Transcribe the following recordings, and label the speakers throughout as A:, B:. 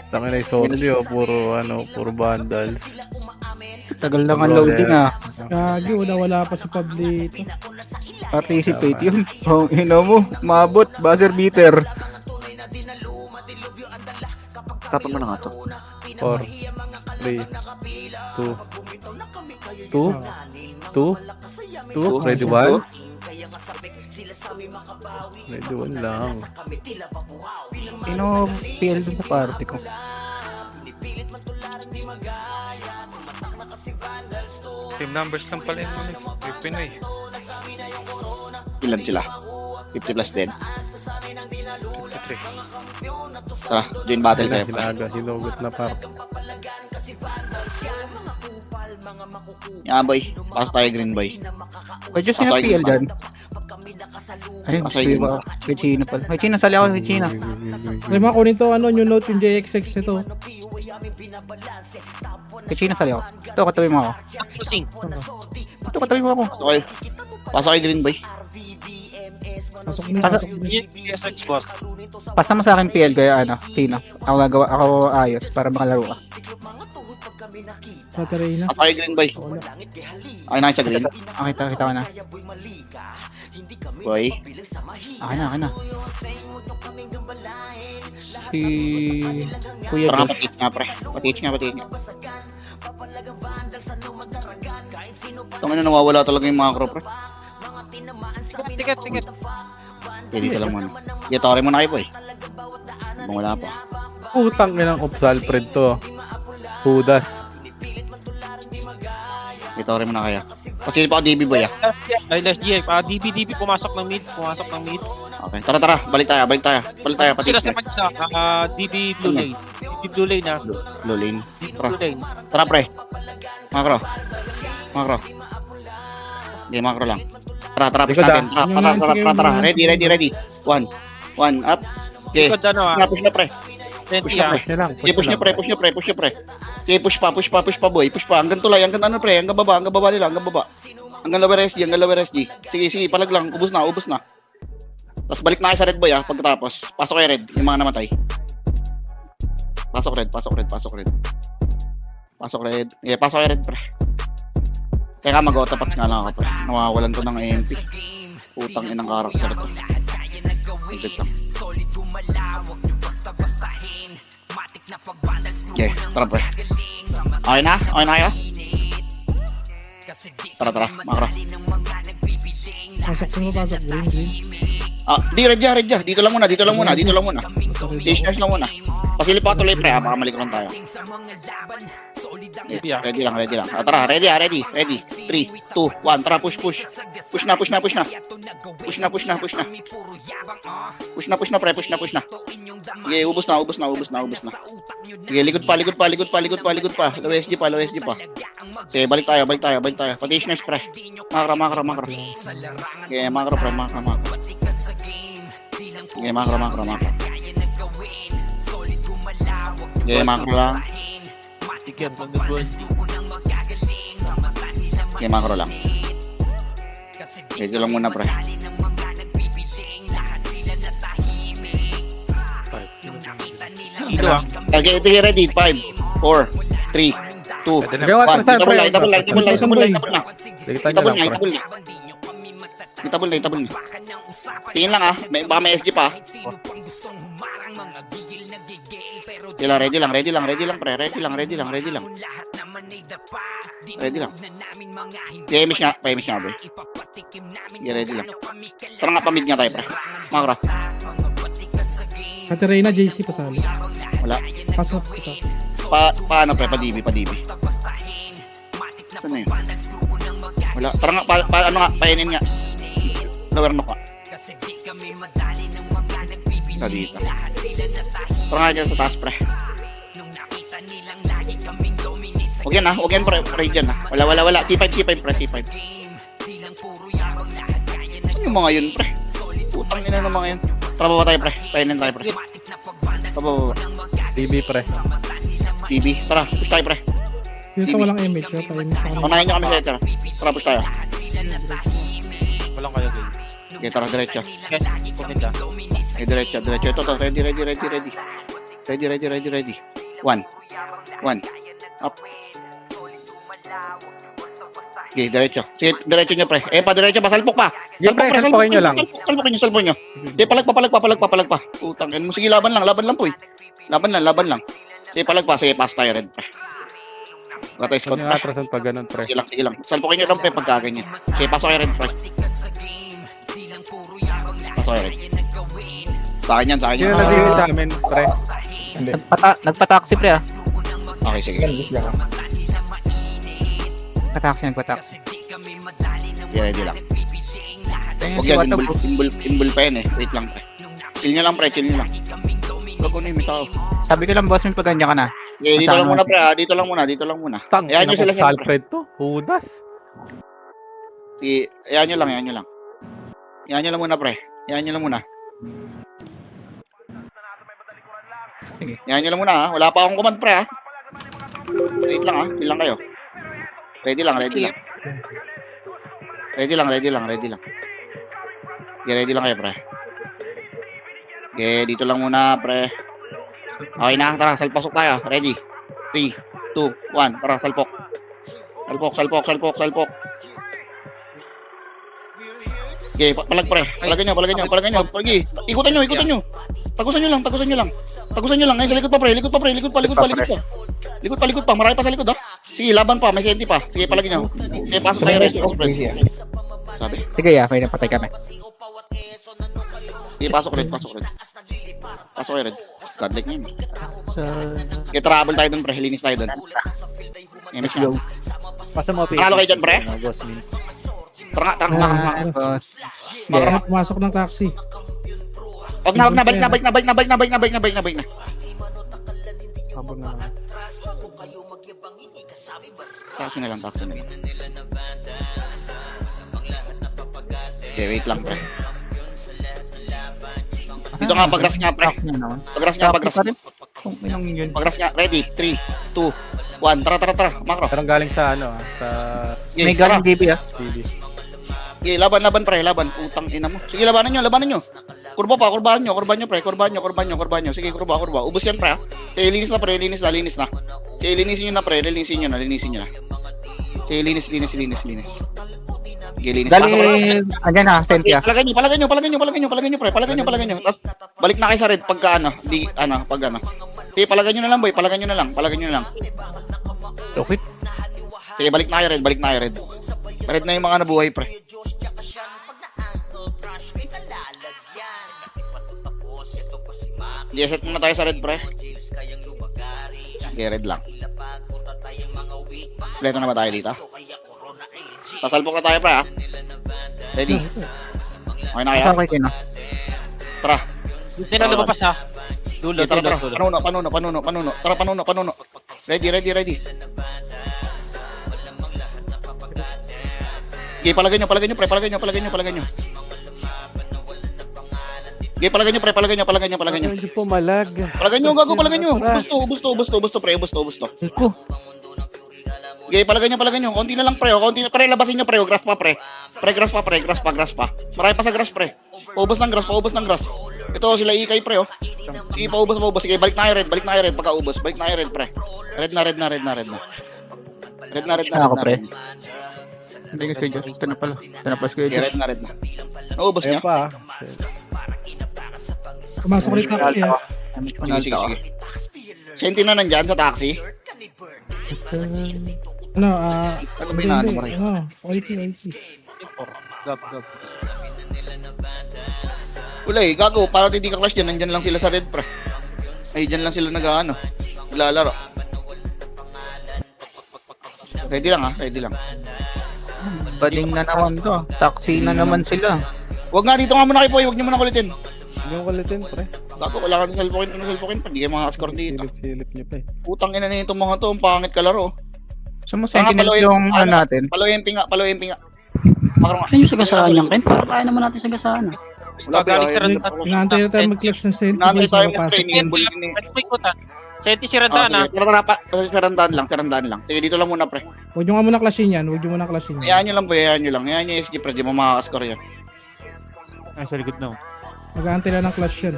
A: Tangin na yung solyo, puro vandals.
B: Tagal lang ang loading ah.
C: Gagi, wala pa si Pablito.
B: Participate yun. Oh, mo, maabot, buzzer beater.
D: Tapon mo na nga to.
A: 4, 3, 2, 2, ready 1? Ready 1 lang.
B: PL dun sa party ko.
E: Team numbers lang pala yung Pinoy.
D: Ilan sila? 50 plus din.
E: 53.
D: Tara, join battle kayo.
A: Hinugot na par.
D: Yan boy, pasok tayo green boy.
B: Kaya Diyos yung PL dyan. Ay,
D: Pasay
B: ba? Kay Chino pala. Kay Chino, sali ako kay Chino.
C: Ay, mga kunin to, new note yung JXX ito.
B: Kay Chino, sali ako. Ito, katabi mo ako. Ito, katabi mo ako.
D: Okay. Pasok kayo green boy.
C: Pasok na,
B: Pasok.
C: pasok na.
E: PSX boss.
B: Pasa mo sa akin PL kaya Chino. Ako ayos para makalaro ka.
C: Katarina.
D: Pasok kayo green boy. Ay na siya green.
B: Kita ko na.
D: Boy.
B: Akin na. Si Kuya
D: Tara nga
B: Josh.
D: patis nga pre. Tama na nawawala talaga yung mga crew pre.
E: Ticket.
D: Dito lang muna. Dito rin muna kayo boy. Kung wala pa.
A: Putang inang Opsal Fred to. Hudas.
D: Dito rin muna kayo. Kasi pa ako DB boy ah.
E: Ay, last year. DB, pumasok ng mid.
D: Okay. Tara. Balik tayo. Patis
E: Sila sa
D: nga.
E: kanya, DB Blue Lane. DB Blue Lane na.
D: Low lane.
E: Blue Lane.
D: Tara pre. Makro. Hindi, makro lang. Tara, push natin. Tara. Ready. One, up. Okay.
E: Likod ano
D: Push na pre.
E: Push
D: na, pre.
A: Push na lang.
D: Push nyo pre. Okay, push pa boy. Push pa. Hanggang tulay, hanggang baba nila. Hanggang lower SG. Sige, palag lang. Ubus na. Tapos balik na kayo sa red boy pagkatapos. Pasok kayo red, yung mga namatay. Pasok red. Yeah, pasok kayo red pre. Kaya mag-autopats nga lang ako pre. Nawawalan to ng AMP. Putang inang karakter to. Wait lang. Okay, tara pre. Okay na kayo? Tara, makro.
C: Pasok. Green.
D: Di red ya. Dito lang muna. Stage lang muna. Pasilip pa tuloy pre, baka malikron tayo. Ready lang. Tara, ready. 3, 2, 1, tara, push. Push na. Sige, ubos na. Sige, likod pa. Low SG pa. Sige, balik tayo. Petitioners pre. Makro. Sige, makro pre. Sige, makro. Sige, makro lang.
E: Ticket, mag-goal.
D: Sige, makro lang. Ito lang muna pre.
E: Dito ah.
D: Okay, ito yung ready. 5, 4, 3, 2,
A: Gawa
D: 1. Double line. Double line. Tingin lang baka may SG pa. Ready lang pre. Ready lang. Paimish nga boy. Ready lang. Tara nga pamid nga tayo pre. Makra.
C: Katarina, JC pasali.
D: Wala.
C: Pasok ito.
D: Paano pre? Pa DB. Saan na yun? Wala. Tara nga, ano nga, painin nga. Lower knock nga. Dito. Tara nga dyan sa taas pre. Huwag yan pre dyan Wala. C5 pre, C5. Saan yung mga yun pre? Putang ina ng mga yun. Tara baba tayo pre, painin tayo pre. Baba.
A: DB pre.
D: DB, tara, push tayo pre.
C: Dito walang image.
D: Panahin nyo kami sa tara. Tara, push tayo.
E: Walang kayo guys.
D: Okay, tara, diretso.
E: Okay, pumunta.
D: Okay, diretso. Ito, ready. Ready. 1. Up. Okay, diretso. Sige, diretso nyo, pre. Diretso pa. Salpok pa.
A: Pre, salpokin nyo lang.
D: Salpok nyo. Sige, palag pa. Utang. Sige, laban lang po eh. Laban lang. Sige, palag pa. Sige, pass tayo, red, pre. Wala tayo
A: Huwag
D: scout,
A: nyo
D: pre.
A: atrasan pag ganun, pre.
D: Sige lang. Salpokin nyo lang, pre, pagka ganyan. Sige, pasok kayo, red, pre. Pasok kayo, red. Sa akin yan.
A: Sino na sa amin, pre?
B: Nagpa-taxi pre ah.
D: Okay, sige.
B: Nagpa-taxi.
D: Ready lang.
B: Tingnan
D: Huwag
B: si
D: yan,
B: Watab.
D: inbul pa yan eh. Wait lang, pre. Chill nyo lang, pre. Huwag ko na yung may tao.
B: Sabi ko lang boss, may paganya ka na.
D: Okay, dito lang
B: Kasama.
D: muna, pre. Dito lang muna.
A: Tang,
D: Ayan nyo sila,
A: Opsal
D: siyempre.
A: Pred to. Hudas.
D: Sige, ayan nyo lang. Ayan nyo lang muna, pre.
B: Sige.
D: Ayan nyo lang muna, ha. Wala pa akong command, pre, ha. Wait lang, ha. Chill lang kayo. Ready lang. Ready lang. Okay, ready lang kayo, pre. Okay, dito lang muna, pre. Okay na, tara, salpasok tayo. Ready? 3, 2, 1, tara, salpok. Salpok. Okay, palag, pre. Palagan nyo. Sige, ikutan nyo. Tagusan nyo lang. Ngayon sa likod pa, pre. Likod pa. Marami pa sa likod, ha. Sige, laban pa. May senti pa. Sige, palagin nyo. Sige, pasok tayo, red. Sabi.
B: Sige may napatay kami.
D: Sige, pasok, red. Pasok kayo, red. Godlike nyo yun.
B: So,
D: Okay, travel tayo dun, pre. Linis tayo dun.
B: let's go.
A: Pasa mo,
D: Nakalo kayo dyan, pre?
A: Boss, min.
D: Tara nga.
B: Boss.
C: Baka pumasok ng taxi.
D: Wag na. Balik na.
A: Habol na lang.
D: Taxi na lang. Okay, wait lang, pre. Dito nga, pagras nga, pre. Pagras nga.
B: Kung inong yun.
D: Pagras nga. Ready? 3, 2, 1. Tara. Makro.
A: Parang galing sa sa
D: Okay,
B: May
D: tara.
B: galing DB ah.
A: TV.
D: Okay, laban, pre. Putang ina mo. Sige, labanan nyo. Kurba pa, kurbahan nyo, pre. Kurbahan nyo. Sige, kurba. Ubus yan, pre, ha. Sige, linis na. Sige, linisin nyo na, pre. Linisin nyo na. Sige, linis. Sige, linis.
B: Dali, andyan na, Cynthia.
D: Palagay nyo, pre. Palagay nyo. Tapos, balik na kayo sa red pagka pag ano. Sige, palagay nyo na lang, boy. Palagay nyo na lang.
B: Okay.
D: Sige, balik na kayo, red. Red na yung mga nabuhay, pre. Sige, set muna tayo sa red, pre. Sige, red lang. Kompleto na ba tayo dito? Pasalpok na tayo, pre, ha? Ready? Okay na kaya?
B: Okay kayo na.
D: Tara.
F: Dito na lumabas ha. Dulo.
D: Okay, tara. Panuno. Tara, panuno. Ready. Okay, palagay nyo, pre. Palagay nyo. Okay, palagay nyo, pre. Palagay nyo.
A: Hindi po malag.
D: Palagay nyo, gago, palagay nyo. Ubus to, pre.
B: Iko.
D: Okay, palagay nyo. Konti na lang, pre. Pre, labasin nyo, pre. Grass pa, pre. Grass pa. Marami pa sa grass, pre. Paubos ng grass. Ito, sila ikay, pre, oh. Sige, paubos. Sige, balik na kayo, red. Pagka-ubos. Balik na kayo, red, pre. Red na.
B: Ako, pre. Hindi ko kayo. Ito na pala kayo.
D: Okay, red na. Naubos
A: Ayan
D: niya?
A: pa.
C: Pumasok ulit taxi ha.
D: Sige. Senti na nandyan sa taxi.
C: Ano,
B: binano,
C: hindi.
B: Maray?
C: OIT.
A: Gap.
D: Wala eh, gago. Para hindi ka clash dyan, nandyan lang sila sa red, pre. Ay, dyan lang sila naglalaro. Ready lang.
B: Bading na naman to. Taxi na naman sila.
D: Wag nga, dito nga muna kayo, boy. Wag nyo muna kulitin.
A: Hindi mo kulitin, pre.
D: Gago, wala kang salpokin pa. Hindi kayo makakascore dito.
A: Silip nyo pa eh.
D: Putang ina na itong mga to, ang pangit kalaro.
B: Sumo Sentinel yung ano natin.
D: Palo-MP nga. Makro nga.
G: Ayun yung sagasaan yan, Ken. Parang kaya naman natin sagasaan.
D: Wala
F: Galing sa red.
C: Inaantay na tayo mag-clash ng senti.
D: Naantay
C: Boys,
D: tayo
C: makapasok
D: mag-training.
C: yan.
F: Let's play ko ta. Senti si Radana.
D: Karandaan lang. Sige, dito lang muna, pre.
C: Huwag nyo nga muna clashin yan.
D: Hayaan nyo lang, boy. Hayaan nyo SG, pre. Di mo makakascore yan.
A: Ay, sa likod na.
C: Mag-aantay na ng clash yan.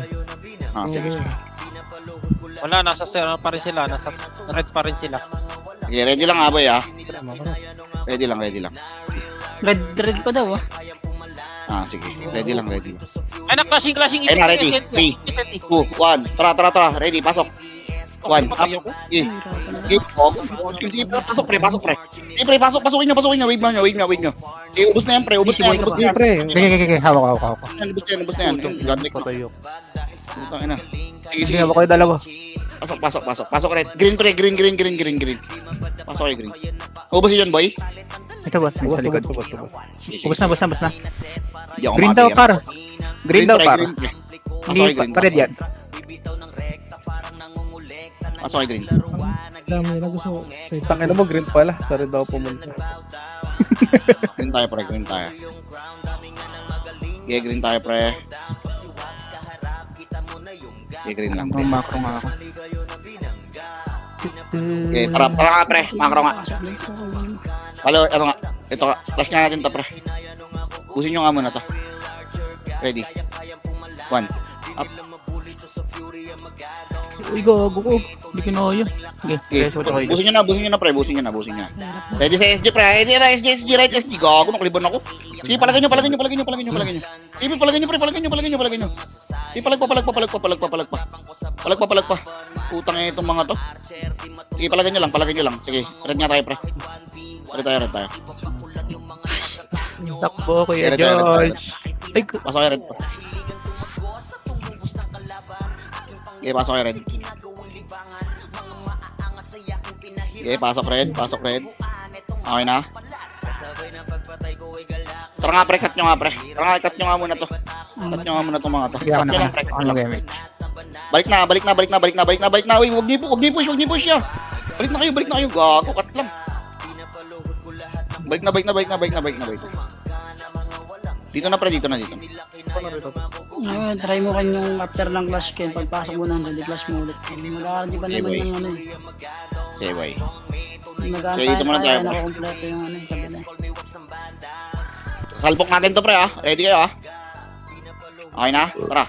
D: Sige.
C: Oo.
F: Wala, nasa zero pa rin sila. Nasa red pa rin sila.
D: Okay, ready lang boy Ready lang.
G: Red pa daw, ah.
D: Sige. Ready lang.
F: Ay, clashing.
D: Ayun na, ready. 3, 2, 1. Tara. Ready, pasok. 1, up. Sige, pasok pre. Sige pre, pasukin nyo. Wave nyo. Sige, ubos na yan pre. Ubos na yan.
C: Sige, pre.
B: Okay. Hawak.
D: Ubos na yan. Godlike ko. Putang ina.
B: Sige,
D: Sige.
B: hawak ko yung dalawa.
D: Pasok red. Green pre, green. Pasok kayo green. Ubusin yun, boy.
B: Ito boss, sa likod. Ubus na.
D: Hindi ako
B: Green daw,
D: makapigil.
B: par. Green daw, par.
D: Green pre. Pasok
B: Hindi,
D: kayo green.
B: pa red yan.
D: Pasok kayo green.
C: Dami na gusto ko.
A: Tangin mo, green pala. Sa red daw pumunta.
D: Green tayo pre, green tayo. Okay, green tayo pre. Okay, green lang.
B: Ang macro nga ako.
D: Okay, tara nga pre. Macro nga. Halo, ano nga. Ito nga. Flash nga natin to pre. Usin nyo nga muna to. Ready. 1. Up.
B: Uy, gago ko. Hindi kinaya. Okay,
D: Okay.
B: so ito kayo.
D: Busin nyo na pre. Busin nyo na. Ready sa SG pre. Ready na SG. Right SG. Gago, nakalibon ako. Sige, palagay nyo. Sige, palagay nyo. Sige, palag pa. Putang ina itong mga to. Sige, palagay nyo lang. Sige, red nga tayo pre. Red tayo.
B: Takbo, Kuya
D: Red.
B: George. Ay,
D: Pasok kayo red pa. Okay, pasok kayo red. Okay, pasok red. Okay na. Tara nga pre, cut nyo nga muna to. Cut nyo nga muna to mga to.
B: sige ako
D: Cut nyo lang pre.
B: Ako nag-damage.
D: Balik na. Uy, wag niyo push ya. Balik na kayo. Gago, cut lang. Balik na. Dito na.
G: Ngayon, try mo kanyang after ng clash Ken. Pagpasok mo ng ready clash mo ulit. Magkakaroon pa naman yung ano eh.
D: Sige, boy.
G: Magkakaroon
D: dito muna tayo.
G: nakakompleto yung ano yung kabila.
D: Salpok natin to pre ah. Ready kayo ah. Okay na? Tara.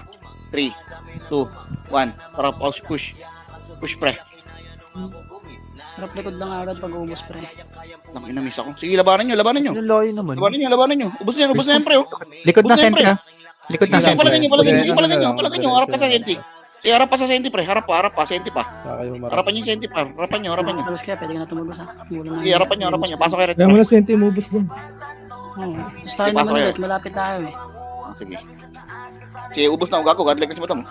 D: 3, 2, 1. Tara, push. Push pre.
G: Harap likod lang agad pag uubos pre.
D: Nang inamiss ako. Sige, labanan nyo. Labanan nyo. Ubus na yan pre oh.
B: Likod na
D: Siyempre.
B: sentry, ha? Likod na
D: Sige,
B: sentry.
D: palagay nyo. Harap pa sa senti. Harap pa sa senti pre. Harap pa. Senti pa.
A: Kakayo marami.
D: Harapan nyo yung senti pa. Harapan nyo.
G: Tapos kaya pwede ka na tumagos ha. Mula na
D: Sige, harapan nyo. Pasok kayo red.
C: Kaya mo na senti mobus doon.
G: Oo. Tapos tayo
D: Sige,
G: naman
D: pasok
G: ulit. Malapit tayo eh.
D: Sige. Sige, ubos na. Gago. Godlike ko mo.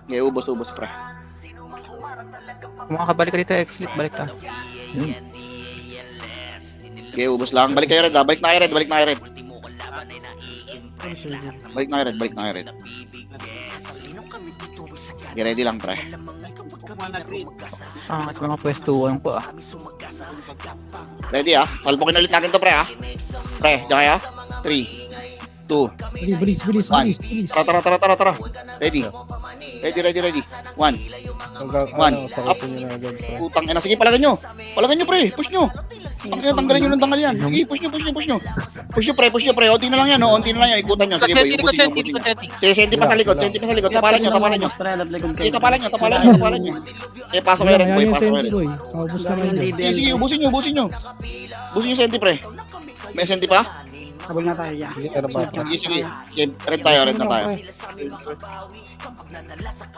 D: Sige, ubos pre.
B: Kung makakabalik ka dito, X-Lit, balik ka.
D: Okay, ubos lang. Balik kayo red ha. Balik na kayo red. Okay, ready lang pre.
B: At mga pwestuhan ko, ah.
D: Ready ah. Salpokin ulit natin to pre ah. Pre, diyan kayo. 3, 2,
C: Bilis.
D: 1. Tara. Ready. 1. One.
A: Sakutin nyo na agad.
D: Putang ina. Sige, palagan nyo pre. Push nyo. Tanggalin nyo ng tanggal yan. Sige, push nyo. Push nyo pre. Onti na lang yan. Ikutan nyo. Sige, boy.
F: Likod
D: Ubusin
F: senti.
D: nyo. Sige, senti pa sa likod. Tapalan nyo.
G: Pre, harap likod
D: Sige,
G: kayo.
D: tapalan nyo. Sige, pasok kayo red boy.
C: Yan yung
D: Pasok kayo
C: senti
D: red.
C: boy. Paubos na
G: Dami
C: kayo
G: ng
C: dyan.
G: DBM.
D: Sige, ubusin nyo. Ubusin nyo senti pre. May senti pa?
G: Habol na tayo ya.
A: Sige, ano ba?
D: Sige. Red na tayo.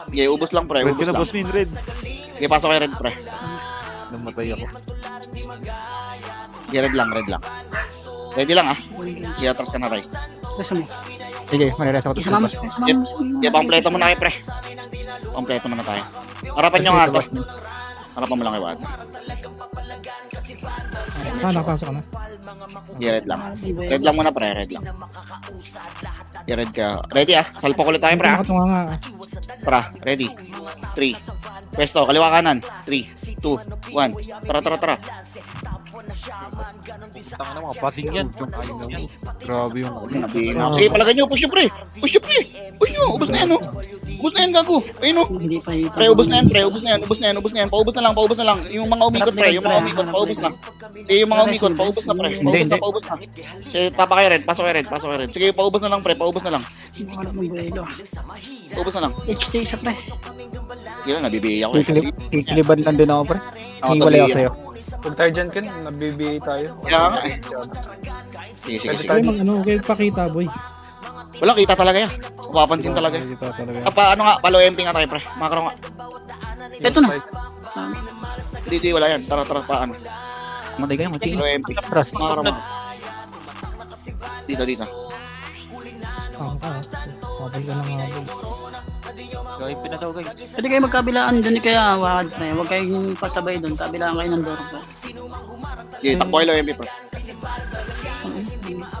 D: Sige, ubos lang pre. Ubos lang.
A: Red.
D: Sige, pasok kayo red pre.
A: Namatay ako.
D: Sige, red lang. Ready lang ah. Sige, atras ka na right.
G: Gusto mo?
B: Sige, marilas ako.
G: Isama mo.
D: Sige, pangpleto muna kayo pre. Pangpleto muna tayo. Harapan nyo nga to. Harapan mo lang kayo.
C: Napasok ka na.
D: Sige, red lang. Red lang muna pre. Red lang. Sige, red ka. Ready ah. Salpok ulit tayo pre ah.
C: Nakatunga nga.
D: Tara, ready. 3. Pwesto, kaliwa kanan. 3, 2, 1. Tara.
F: Tanga na mga bading yan.
A: Grabe yung
D: Sige, palagan nyo. Push nyo pre. Ubus na yan oh. Ubus na yan, gago. Ayun o.
G: Hindi pa hita.
D: Pre, ubus na yan, pre. Ubus na yan, ubus na yan, ubus na yan. Paubos na lang, paubos na lang. Yung mga umikot, pre. Yung mga umikot, paubos na. Sige, yung mga umikot, paubos na, pre. Paubos na, paubos na. Sige, papa kay Red, pasok kay Red, pasok kay Red. Sige, paubos na lang, pre. Paubos na lang.
G: Hanap ng buwelo.
D: Paubos na lang.
G: HT isa pre.
D: Sige lang, nabibiyak ko.
B: Kikiliban lang din ako, pre.
D: Ako,
B: Hiwalay ako
D: tabi-
B: sa'yo.
H: Kung tayo dyan, Ken, nabibigay tayo.
D: Kaya nga eh. Sige, sige, sige.
C: Kaya mag ano, kaya pakita boy.
D: Wala, kita talaga yan. Mapapansin talaga.
A: Kita talaga.
D: Pa, ano nga, palo MP nga tayo, pre. Makro nga.
G: Ito na.
D: Dito, wala yan. Tara, tara, paano.
B: Matay kayo, matay.
D: Palo MP.
B: Trust.
D: Makro nga. Dito, dito.
C: Habol ka ng habol.
F: Gawin pinadaw guys.
G: Pwede kayo magkabilaan doon kaya wag pre. Huwag kayong pasabay doon. Kabilaan kayo ng door pre.
D: Sige, takbo kayo MP, pre.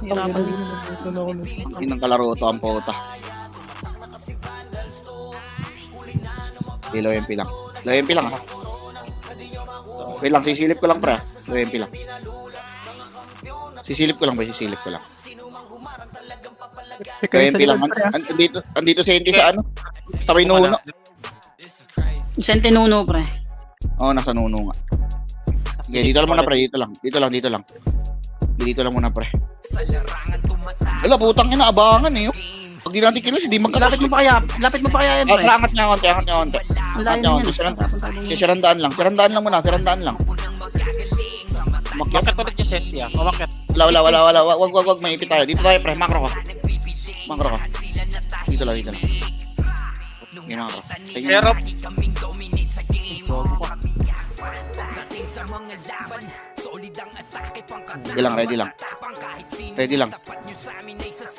G: Hirapan din.
D: Hindi nang kalaro to ang puta. Sige, low MP lang. Low MP lang, ah. Wait lang, sisilip ko lang, pre. Low MP lang. Sisilip ko lang, ba? Sisilip ko lang. Low MP lang. Andito si Enti sa ano? Sa may nuno.
G: Sente nuno pre.
D: Oo, nasa nuno nga. Sige, dito lang muna, pre. Dito lang. Dito lang, dito lang. Dito lang muna, pre. Wala, putang ina, abangan eh. Pag di natin kilos, hindi
G: Lapit mo
D: magkakasik.
G: pa kaya. Lapit mo pa kaya yan pre.
D: Angat niya konti, angat niya konti.
G: Ang
D: Angat
G: layo
D: niya
G: mo
D: konti.
G: yan.
D: Sirandaan lang. Sirandaan lang muna, sirandaan lang.
F: Umakyat ulit yung set niya. Umakyat.
D: Wala. Wag, maipit tayo. Dito tayo, pre. Makro ko. Makro ko. Dito lang, dito lang. Yung makro.
F: Pero,
D: Ready lang.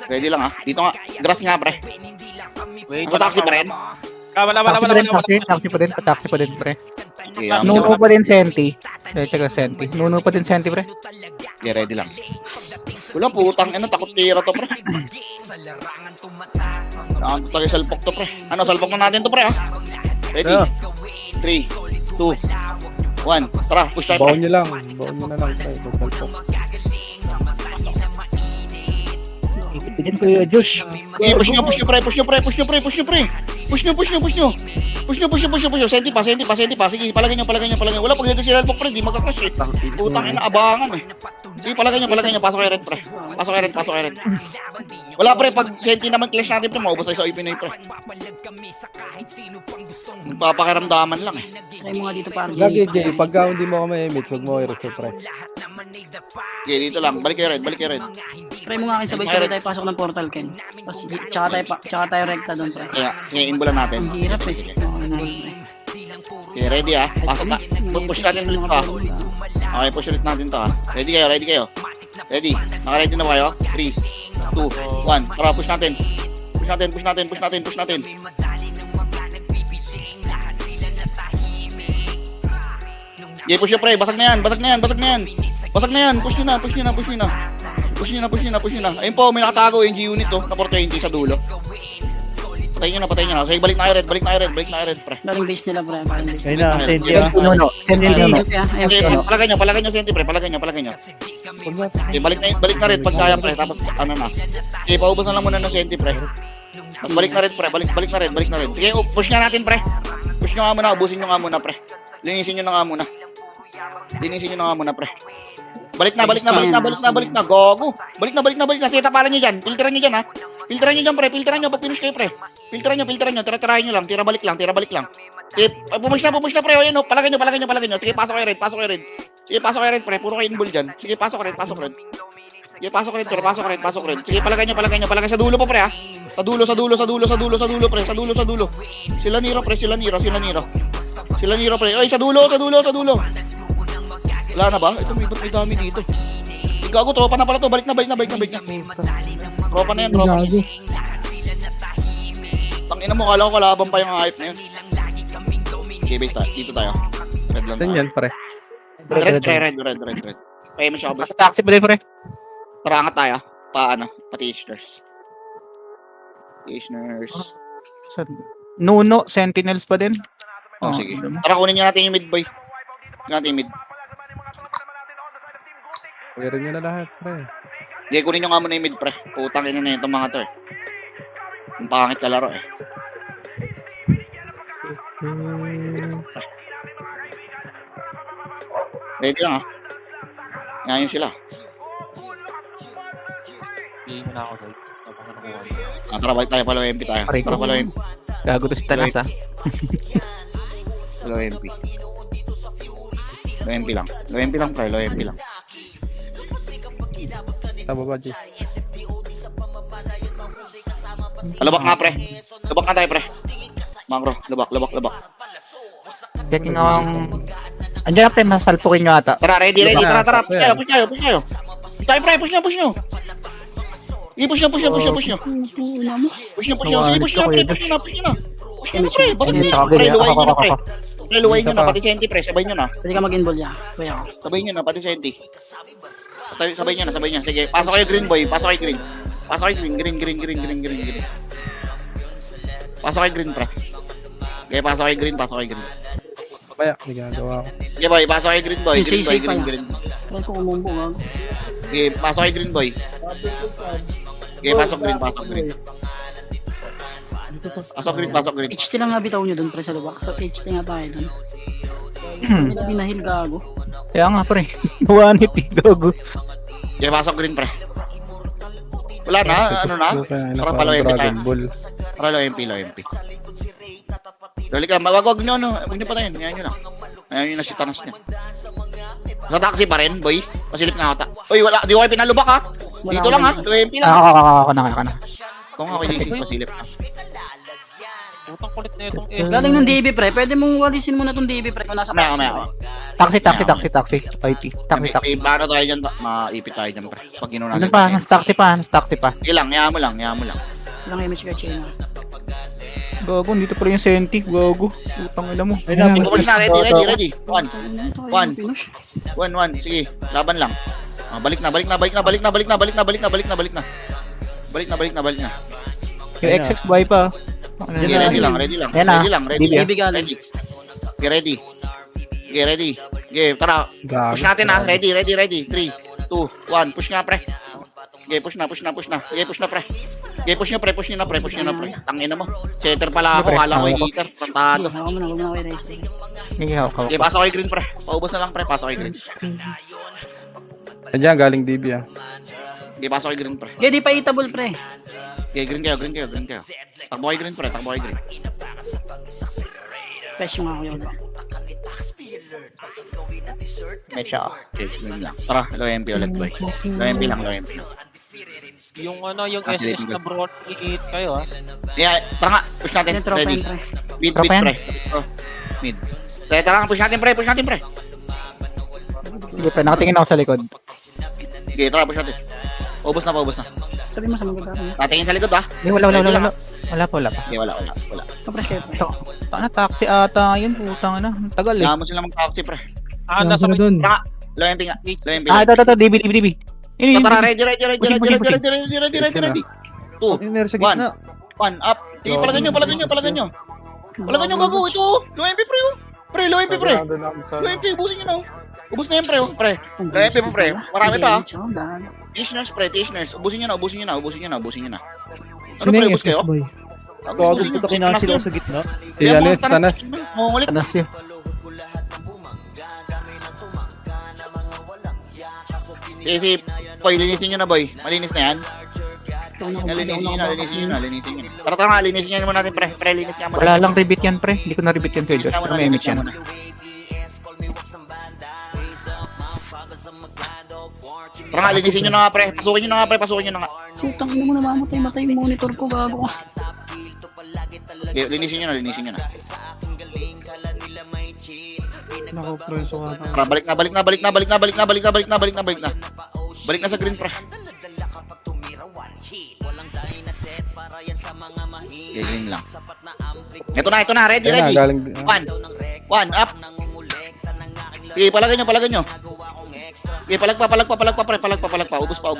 D: Ready lang, ah. Dito nga. Grass nga, pre.
F: wait.
D: Ano taxi pa rin?
F: Wala.
B: Taxi pa din, taxi pa din, pre.
D: Okay,
B: Nuno pa din Senti. Tsaka Senti. Nuno pa din Senti, pre.
D: okay, ready lang. Wala, putang ina. Takot tira to, pre. Saan to tayo salpok to, pre? Ano, salpok na natin to, pre, ah. Ready? 3, 2, 1. Tara, push tayo,
A: Baon
D: pre.
A: nyo lang. Baon nyo na lang. Pre. Pagkalpok.
B: Bigyan ko yung Josh.
D: Okay, push nyo, pre. Push nyo. Senti pa. Sige, palagay nyo. Wala, pag dito si Relpok, pre, di magkakrush eh. Putang ina, abangan eh. Sige, palagay nyo. Pasok kay Red, pre. Pasok kay Red. Wala, pre, pag Senti naman clash natin, pre, maubos tayo sa Ipinoy, pre. Nagpapakiramdaman lang eh.
G: Try mo nga dito pa RJ.
A: Lagi, Jay. Pagka hindi mo kami emit, huwag mo i-reset, pre.
D: Okay, dito lang. Balik kay Red.
G: Try mo nga akin sabay-sabay tayo pasok ng portal Ken. Tapos tsaka tayo rekta doon pre.
D: Kaya, sige, imbo lang natin.
G: Ang hirap eh.
D: Okay, ready ah. Pasok na. Push natin ulit to ah. Okay, push ulit natin to ah. Ready kayo. Ready. Naka-ready na ba kayo? 3, 2, 1. Tara, push natin. Push natin. Okay, push nyo pre. Basag na yan. Push nyo na. Ayun po, may nakatago yung G-Unit to. Na 420 sa dulo. Patayin nyo na. Sige, balik na kayo red, pre.
G: Daling base nila pre. Parang base.
A: Ayun na, Senti
B: Senti Nuno. Senti Nuno.
D: Okay, palagay nyo, Senti pre. Palagay nyo. Okay, balik na red pag kaya pre. Tapos, ano na. Okay, paubos na lang muna ng Senti pre. Tapos balik na red pre. Balik na red. Sige, push nga natin pre. Push nyo nga muna, ubusin nyo nga muna pre. Linisin nyo na nga muna, pre. Balik na. Gogo. Balik na. Sige, tapalan nyo dyan. Filteran nyo dyan, ha. Filteran nyo pre. Pag finish kayo, pre. Filteran nyo. Tira-tirahin nyo lang. Tira balik lang. Sige, pupush na, pre. O, yan, o. Palagay nyo. Sige, pasok kayo, red. Sige, pasok kayo, red, pre. Puro kayo inbol dyan. Sige, pasok red. Sige, pasok red. Sige, palagay nyo. Palagay sa dulo pa, pre, ha. Sa dulo, pre. Sa dulo. Sila Niro, pre. Pre. Oy, sa dulo. Wala na ba? Ito, may dami dito. Gago, tropa na pala to. Balik na. Tropa na yan.
C: Gago.
D: Tangina mo, kala ko kalaban pa yung hype na yun. Okay, base tayo. Dito tayo. Red lang
A: Saan
D: tayo.
A: yan, pre?
D: Red. Kaya mo siya ako.
B: Basta taxi pa din, pre.
D: Parangat tayo. Patitioners.
B: Nuno, Sentinels pa din.
D: Oh, sige. Tara, kunin nyo natin yung mid, boy.
A: Pwede nyo na lahat, pre.
D: Hindi, kunin nyo nga muna yung mid, pre. Putang ina na itong mga to eh. Ang pangit kalaro eh. Ready lang, ha? Ngayon sila.
F: Hindi mo na ako doon. Tapos nakuha niya.
D: Tara, balik tayo. Palo MP tayo.
B: Aray ko.
D: Tara, palo MP.
B: Gago to si Tanas ah.
D: Low MP. Low MP lang. Low MP lang, pre. Low MP lang.
A: Sa baba, G.
D: Lubak nga, pre. Lubak nga tayo, pre. Mangro, lubak.
B: Checking ang... Andiyan pre, masalpukin nyo ata.
D: Tara, ready.
A: Lubak
D: Tara.
A: na.
D: Push tayo. Push tayo, pre. Push nyo. I-push nyo.
G: Una mo.
D: Sige, push nyo, pre. Push nyo na. Pre. Bakit
B: Hindi,
D: nyo?
B: tsaka
D: Pre,
B: gili.
D: luwain nyo na, pre.
B: Ako.
D: Pre, luwain nyo na. Pati Senti, pre. Sabay nyo na.
G: Pwede ka mag-involve ya. Kaya ako.
D: Sabay nyo na, pati Senti. Sabay nyo na. Sige, pasok kayo green, boy. Pasok kayo green. Green. Pasok kayo green, pre. Okay, pasok kayo green.
A: Kaya, may ginagawa ko.
D: Okay, boy. Pasok kayo green, boy.
G: Yung sisig pa yan.
D: Green.
G: Kaya ko umumbo nga.
D: Okay, pasok kayo green, boy. Okay, pasok green. Pasok green.
G: HT lang nga bitaw nyo dun pre sa lubak. So HT nga tayo dun. Hindi na binahil gago.
B: Kaya nga pre. Buwanit eh, gago.
D: Okay, pasok green, pre. Wala na, ano na? Tara, palo MP tayo.
A: Dragon Ball.
D: Tara, low MP. Dali ka, wag nyo, ano. Huwag nyo pa tayo. Ngayon nyo na. Ngayon nyo na si Tanas niya. Sa taxi pa rin, boy. Pasilip nga ata. Uy, wala. Di ko kayo pinalubak, ha? Dito lang, ha? Low MP lang.
B: Ako na.
D: Kung ako pasilip na.
F: Putang kulit na itong
G: Galing ng DB pre. Pwede mong walisin muna tong DB pre kung nasa
D: Mamaya.
B: Taxi. IT. Taxi.
D: Paano tayo dyan? Maipit tayo dyan, pre. Pag ginawa
B: Ano
D: natin.
B: pa? Nas taxi pa.
D: Sige lang, yaya mo lang.
G: Lang image kay China.
B: Gago, dito pala yung Senti. Gago. Putang ina mo.
D: Pupulis na, ready. One.
G: Pinush.
D: Sige, laban lang. Balik na.
B: Yung XX buhay pa.
D: Sige, ready lang.
B: Yan na.
D: Ready.
G: DB galing.
D: Okay, ready. Okay, tara.
A: Gago.
D: Push natin, ha. Ready. 3, 2, 1. Push nga, pre. Okay, push na. Okay, push na, pre. Okay, push nyo, pre. Tangina mo. Setter pala ako. Kala ko yung hitter. Pantado.
G: Ako muna, huwag mo na kayo rest.
B: Sige, hawak.
D: Okay, pasok kayo green, pre. Paubos na lang, pre. Pasok kayo green.
A: Andiyan, galing DB, ah.
D: Okay, pasok kayo green, pre.
G: Kaya di pa itable pre.
D: Okay, green kayo. Takbo kayo green, pre.
G: Fresh yung ako yun.
B: Medyo.
D: Okay, green lang. Tara, low MP ulit, boy. Low MP lang.
F: yung ano, yung
D: Ah,
F: SS na bro, i-hit kayo ah.
D: Yeah, tara nga. Push natin.
G: Yung tropa
D: Ready.
G: yun pre.
D: Mid,
B: Tropa yan?
D: pre. Mid. Tara nga, push natin, pre.
B: Sige pre, nakatingin ako sa likod.
D: Okay, tara, push natin. Paubos na.
G: Sabi mo sa mga gagawin.
D: Tatingin sa likod, ha?
B: Wala pa.
D: Okay, wala.
G: Pa-fresh kayo pre.
B: Sana taxi ata yun, putang na. Ang tagal eh.
D: Kailangan mo sila mag-taxi, pre.
F: Nasa
C: na dun.
D: Tara, low MP nga. Low MP.
B: Ito, DB. Yun.
D: Tara, ready.
B: Pushing.
D: Ready. 2, 1, 1, up. Sige, palagan nyo. Palagan nyo, gago. Ito, low MP, pre. Low MP, pre. Low MP, ubusin nyo na. Ubus na yan, pre. Low MP mo, pre. Marami pa, ha? Tishners, pre. Ubusin nyo na. Ano,
C: Sino
D: pre,
C: yung
D: ubus
C: SS
D: kayo?
C: boy?
D: Ubusin nyo.
I: Kinasil ako sa gitna.
A: Si ano yun, si Tanas.
D: Mungulit.
B: Tanas yun.
D: Si Boy, linisin nyo na, boy. Malinis na yan. Linisin nyo na. Tara, linisin nyo naman natin, pre. Linis nga muna.
B: Wala lang rebit yan pre. Hindi ko na rebit yan kay Josh.
D: Linis nga
B: Pero may image yan.
D: muna. Tara nga, linisin nyo na nga, pre. Pasukin nyo na nga.
G: Putang ina mo namamatay yung monitor ko gago.
D: Okay, linisin nyo na.
C: Nako, preso ka.
D: Tara, balik na. Balik na sa green, pre. Okay, green lang. Ito na. Ready.
A: Ayan na, galing...
D: 1, up. Okay, palagan nyo. Okay, palag pa, pre. Ubus pa.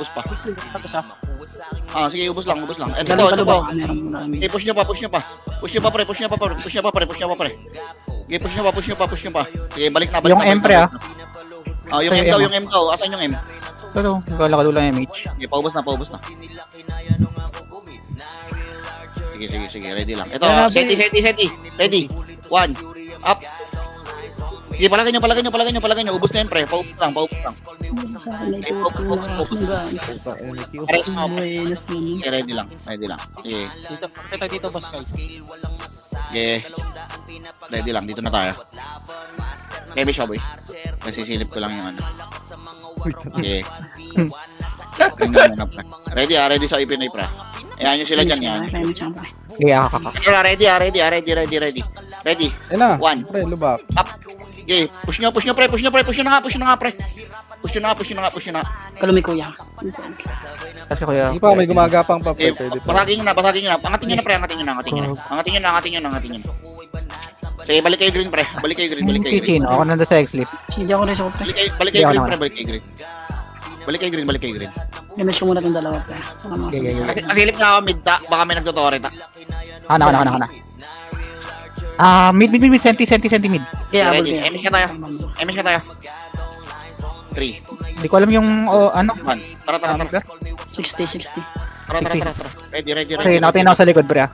D: Sige, ubus lang. Ito po. Okay, push nyo pa, pre. Okay, push nyo pa. Okay, balik na.
B: Yung M pre ah.
D: Yung M daw. Asan yung M?
B: Pero, galakalo lang yung image.
D: Okay, paubos na. Sige, ready lang. Ito,
I: Grabe.
D: seti. Ready. 1, 1. Up. Sige, palagay nyo. Ubus na yan, pre. Paubos lang.
G: Sa akin na ito, lakas ng gaan.
D: Pares mo, pre.
G: Buenas naman.
D: Okay, ready lang. Sige.
F: Dito, kita dito, boss guys.
D: Sige. Ready lang, dito na tayo. Kaya siya, boy. Nasisilip ko lang yung ano. Sige. Tingnan mo na, pre. Ready sa Pinoy, pre. Ayan nyo sila dyan, yan.
G: Kaya mo siya, pre.
B: Yeah, kaka.
D: Ready. Ready.
A: Ayun na.
D: 1.
A: Pre, lubak.
D: Up. Okay, push nyo, pre. Push nyo na nga, pre. Push nyo na.
G: Kalumi kuya.
B: Kasi kuya.
A: Hindi pa, may gumagapang pa,
D: Okay,
A: pre. Pwede pa.
D: basagin nyo na. Angatin nyo na, pre. Angatin nyo na. Sige, balik kayo green, pre. Balik kayo green.
B: Kitchen, ako nanda sa X-list.
G: Hindi ako rin sa pre.
D: Balik kayo green, pre. Balik kayo green.
G: Damage ko muna itong dalawa pre. Saka mga
B: Okay.
D: Nasilip na ako mid ta. Baka may nagtotore ta.
B: Ana. Mid, senti mid.
G: Kaya abol
D: Ready.
G: kaya.
D: Emis ka tayo. 3,
B: Hindi ko alam yung, ano.
D: 1. Tara.
G: 60.
D: Tara. Ready.
B: Okay, nakatingin ako sa likod, pre.